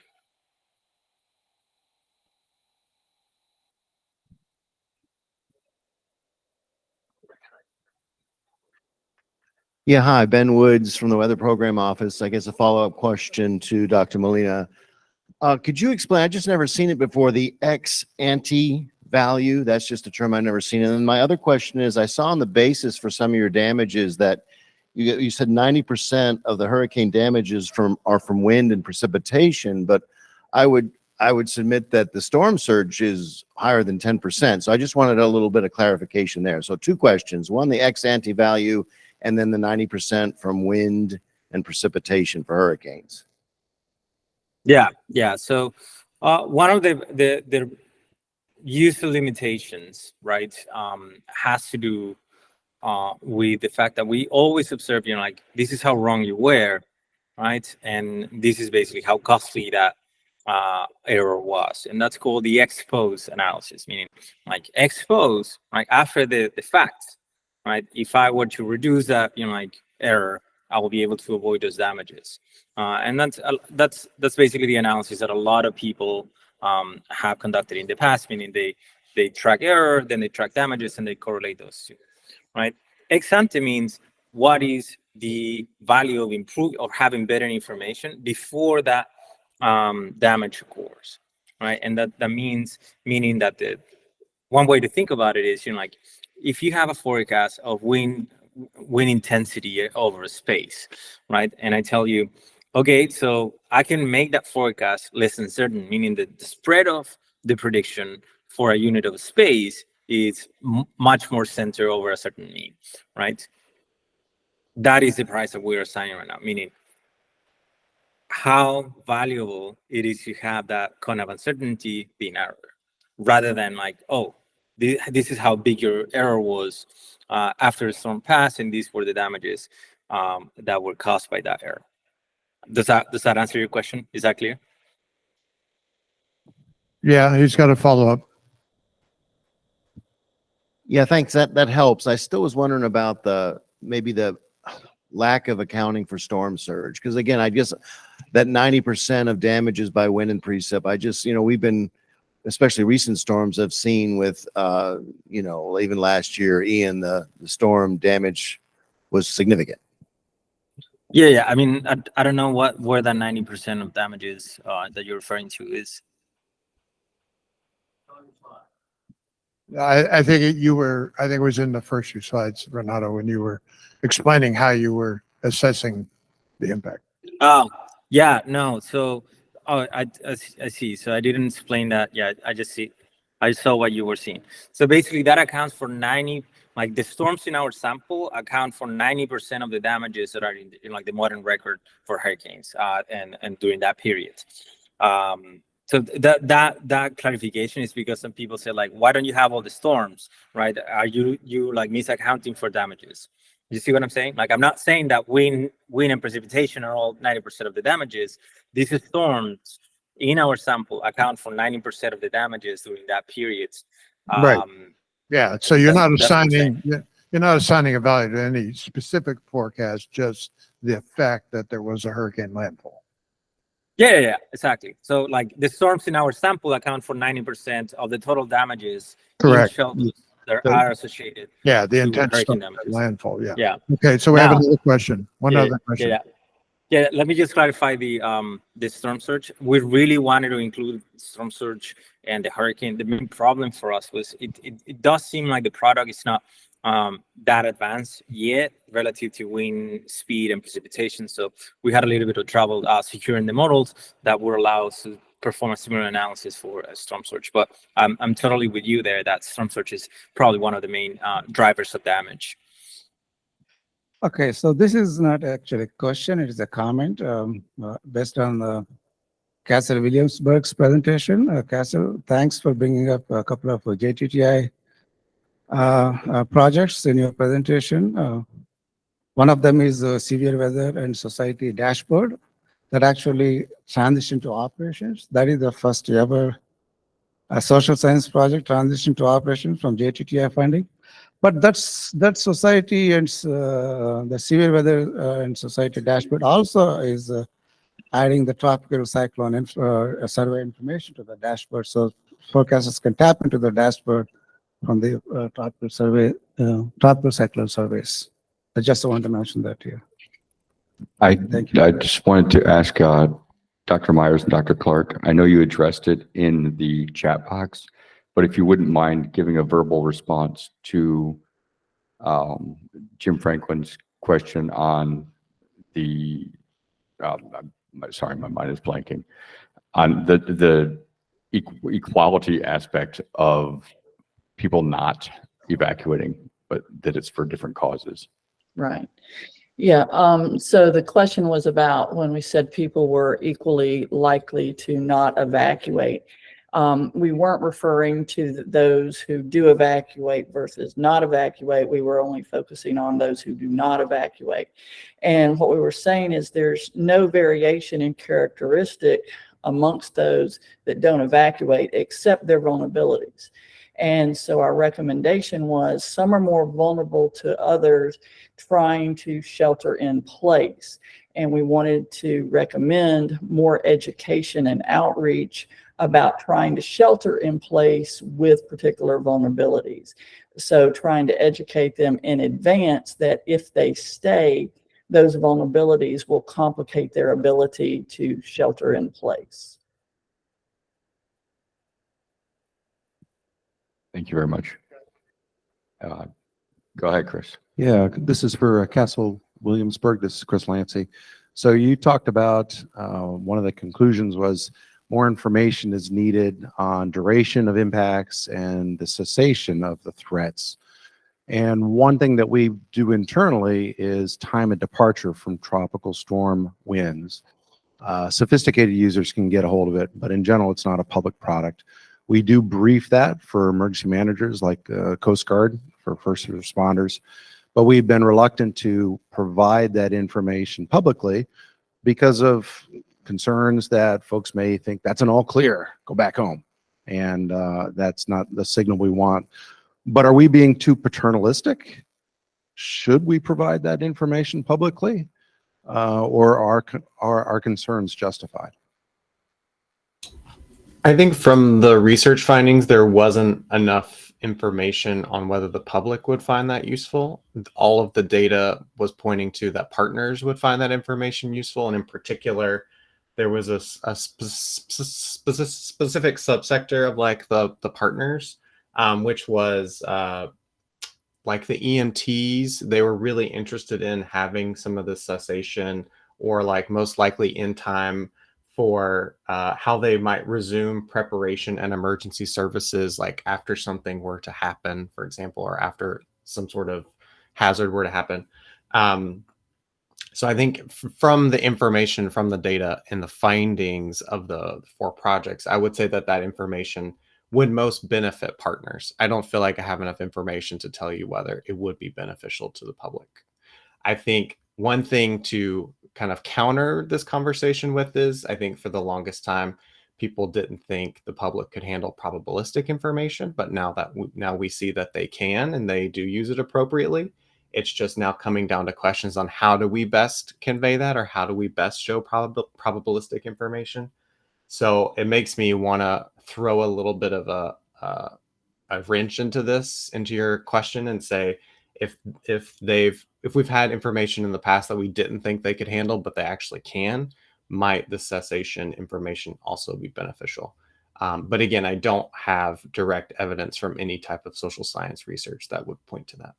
Yeah, hi, Ben Woods from the Weather Program Office. I guess a follow-up question to Dr. Molina. Could you explain, I just never seen it before, the ex-ante value? That's just a term I've never seen. And then my other question is, I saw on the basis for some of your damages that you said 90% of the hurricane damages are from wind and precipitation, but I would submit that the storm surge is higher than 10%. So I just wanted a little bit of clarification there. So two questions. One, the ex-ante value, and then the 90% from wind and precipitation for hurricanes. Yeah. So one of the user limitations, right, has to do with the fact that we always observe, like this is how wrong you were, right, and this is basically how costly that error was, and that's called the ex-post analysis, meaning like ex-post, like after the fact, right? If I were to reduce that, like error, I will be able to avoid those damages. And that's basically the analysis that a lot of people have conducted in the past, meaning they track error, then they track damages, and they correlate those two, right? Ex ante means what is the value of improving or having better information before that damage occurs, right? And that meaning that the one way to think about it is, like if you have a forecast of wind intensity over a space, right? And I tell you, okay, so I can make that forecast less than certain, meaning that the spread of the prediction for a unit of space is much more centered over a certain mean, right? That is the price that we're assigning right now, meaning how valuable it is to have that kind of uncertainty being error, rather than like, oh, this is how big your error was after the storm passed, and these were the damages that were caused by that error. Does that answer your question? Is that clear? Yeah, he's got a follow-up. Yeah, thanks. That helps. I still was wondering about maybe the lack of accounting for storm surge, because again, I guess that 90% of damages by wind and precip, I just, we've been, especially recent storms I've seen with, even last year, Ian, the storm damage was significant. Yeah. I mean, I don't know where that 90% of damages that you're referring to is. I think it was in the first few slides, Renato, when you were explaining how you were assessing the impact. Oh, yeah, no. So, I see. So I didn't explain that. Yeah, I saw what you were seeing. So basically that accounts for 90, like the storms in our sample account for 90% of the damages that are in like the modern record for hurricanes and during that period. So that clarification is because some people say, like, why don't you have all the storms, right? Are you like misaccounting for damages? You see what I'm saying? Like, I'm not saying that wind and precipitation are all 90% of the damages. These storms in our sample account for 90% of the damages during that period. Right. Yeah. So you're not assigning a value to any specific forecast, just the fact that there was a hurricane landfall. Yeah, exactly. So like the storms in our sample account for 90% of the total damages. Correct. In shelters that are associated. Yeah, the to intense hurricane damages. landfall. Yeah. Yeah. Okay, so we have another question. One other question. Yeah. Yeah, let me just clarify the storm surge. We really wanted to include storm surge and the hurricane. The main problem for us was it does seem like the product is not that advanced yet relative to wind speed and precipitation. So we had a little bit of trouble securing the models that would allow us to perform a similar analysis for a storm surge. But I'm totally with you there that storm surge is probably one of the main drivers of damage. Okay, so this is not actually a question, it is a comment based on Castle Williamsburg's presentation. Castle, thanks for bringing up a couple of JTTI projects in your presentation. One of them is the severe weather and society dashboard that actually transitioned to operations. That is the first ever social science project transition to operations from JTTI funding. But that society and the severe weather and society dashboard also is adding the tropical cyclone survey information to the dashboard, so forecasters can tap into the dashboard from the tropical cyclone surveys. I just wanted to mention that here. Thank you. I just wanted to ask Dr. Myers and Dr. Clark, I know you addressed it in the chat box, but if you wouldn't mind giving a verbal response to Jim Franklin's question on the, sorry, my mind is blanking, on the equality aspect of people not evacuating, but that it's for different causes. Right. Yeah. So the question was about when we said people were equally likely to not evacuate. We weren't referring to those who do evacuate versus not evacuate. We were only focusing on those who do not evacuate. And what we were saying is there's no variation in characteristic amongst those that don't evacuate except their vulnerabilities. And so our recommendation was some are more vulnerable to others trying to shelter in place. And we wanted to recommend more education and outreach about trying to shelter in place with particular vulnerabilities. So trying to educate them in advance that if they stay, those vulnerabilities will complicate their ability to shelter in place. Thank you very much. Go ahead, Chris. Yeah, this is for Castle Williamsburg. This is Chris Lancey. So you talked about one of the conclusions was more information is needed on duration of impacts and the cessation of the threats. And one thing that we do internally is time of departure from tropical storm winds. Sophisticated users can get a hold of it, but in general, it's not a public product. We do brief that for emergency managers like Coast Guard for first responders, but we've been reluctant to provide that information publicly because of concerns that folks may think that's an all clear, go back home. And that's not the signal we want. But are we being too paternalistic? Should we provide that information publicly? Or are our concerns justified? I think from the research findings, there wasn't enough information on whether the public would find that useful. All of the data was pointing to that partners would find that information useful. And in particular, there was a specific subsector of like the partners, which was like the EMTs. They were really interested in having some of the cessation or like most likely in time for how they might resume preparation and emergency services, like after something were to happen, for example, or after some sort of hazard were to happen. So I think from the information, from the data and the findings of the 4 projects, I would say that that information would most benefit partners. I don't feel like I have enough information to tell you whether it would be beneficial to the public. I think one thing to kind of counter this conversation with is, I think for the longest time, people didn't think the public could handle probabilistic information, but now we see that they can and they do use it appropriately. It's just now coming down to questions on how do we best convey that, or how do we best show probabilistic information. So it makes me want to throw a little bit of a wrench into your question and say, If we've had information in the past that we didn't think they could handle, but they actually can, might the cessation information also be beneficial? But again, I don't have direct evidence from any type of social science research that would point to that.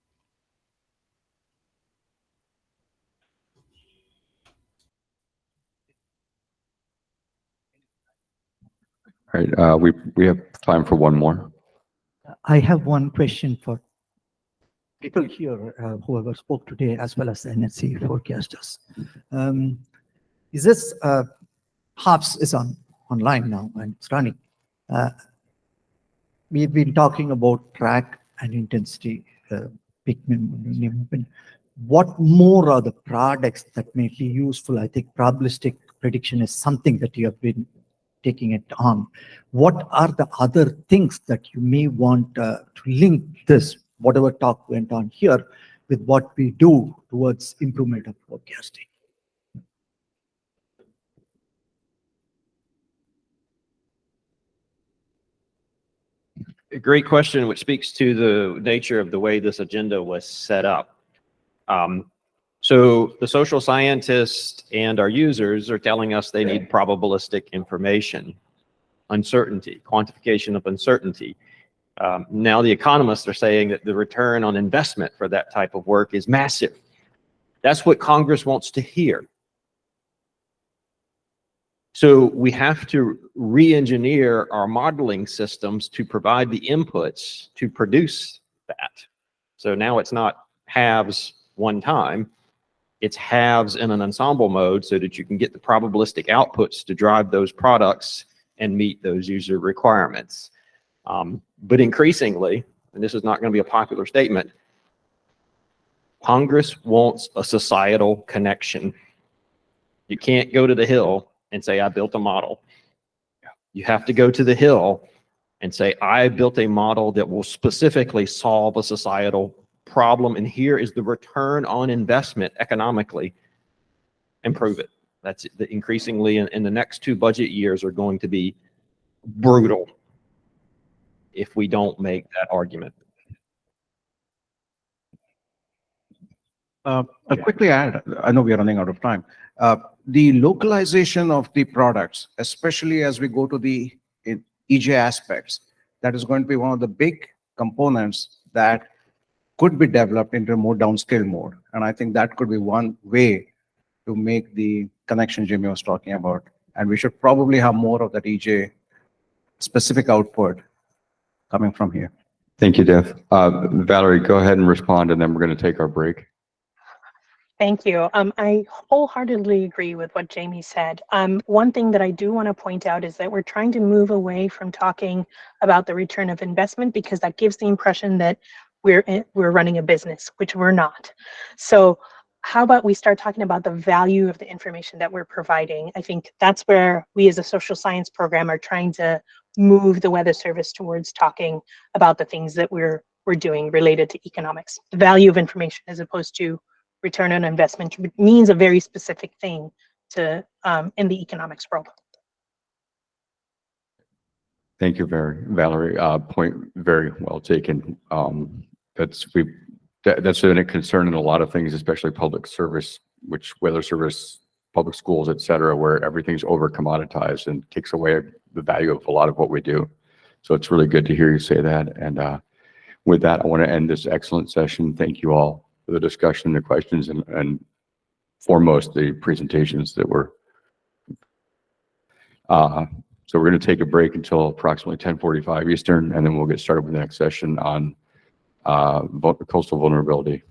All right, we have time for one more. I have one question for people here, whoever spoke today, as well as the NSC forecasters. Is this HAFS is online now and it's running? We've been talking about track and intensity, peak movement. What more are the products that may be useful? I think probabilistic prediction is something that you have been taking it on. What are the other things that you may want to link this, whatever talk went on here, with what we do towards improvement of forecasting? A great question, which speaks to the nature of the way this agenda was set up. So the social scientists and our users are telling us they need probabilistic information, uncertainty, quantification of uncertainty. Now the economists are saying that the return on investment for that type of work is massive. That's what Congress wants to hear. So we have to re-engineer our modeling systems to provide the inputs to produce that. So now it's not halves one time, it's halves in an ensemble mode so that you can get the probabilistic outputs to drive those products and meet those user requirements. But increasingly, and this is not going to be a popular statement, Congress wants a societal connection. You can't go to the Hill and say, I built a model. You have to go to the Hill and say, I built a model that will specifically solve a societal problem, and here is the return on investment economically, and prove it. That's increasingly in the next 2 budget years are going to be brutal if we don't make that argument. I'll quickly add, I know we are running out of time. The localization of the products, especially as we go to the EJ aspects, that is going to be one of the big components that could be developed into a more downscale mode. And I think that could be one way to make the connection Jimmy was talking about. And we should probably have more of that EJ specific output coming from here. Thank you, Dev. Valerie, go ahead and respond, and then we're going to take our break. Thank you. I wholeheartedly agree with what Jamie said. One thing that I do want to point out is that we're trying to move away from talking about the return of investment, because that gives the impression that we're running a business, which we're not. So how about we start talking about the value of the information that we're providing? I think that's where we as a social science program are trying to move the Weather Service towards talking about the things that we're doing related to economics. The value of information as opposed to return on investment means a very specific thing to in the economics world. Thank you, Valerie. Point very well taken. That's been a concern in a lot of things, especially public service, which Weather Service, public schools, et cetera, where everything's over commoditized and takes away the value of a lot of what we do. So it's really good to hear you say that. And with that, I want to end this excellent session. Thank you all for the discussion, the questions, and foremost, the presentations that were. So we're going to take a break until approximately 10:45 Eastern, and then we'll get started with the next session on coastal vulnerability.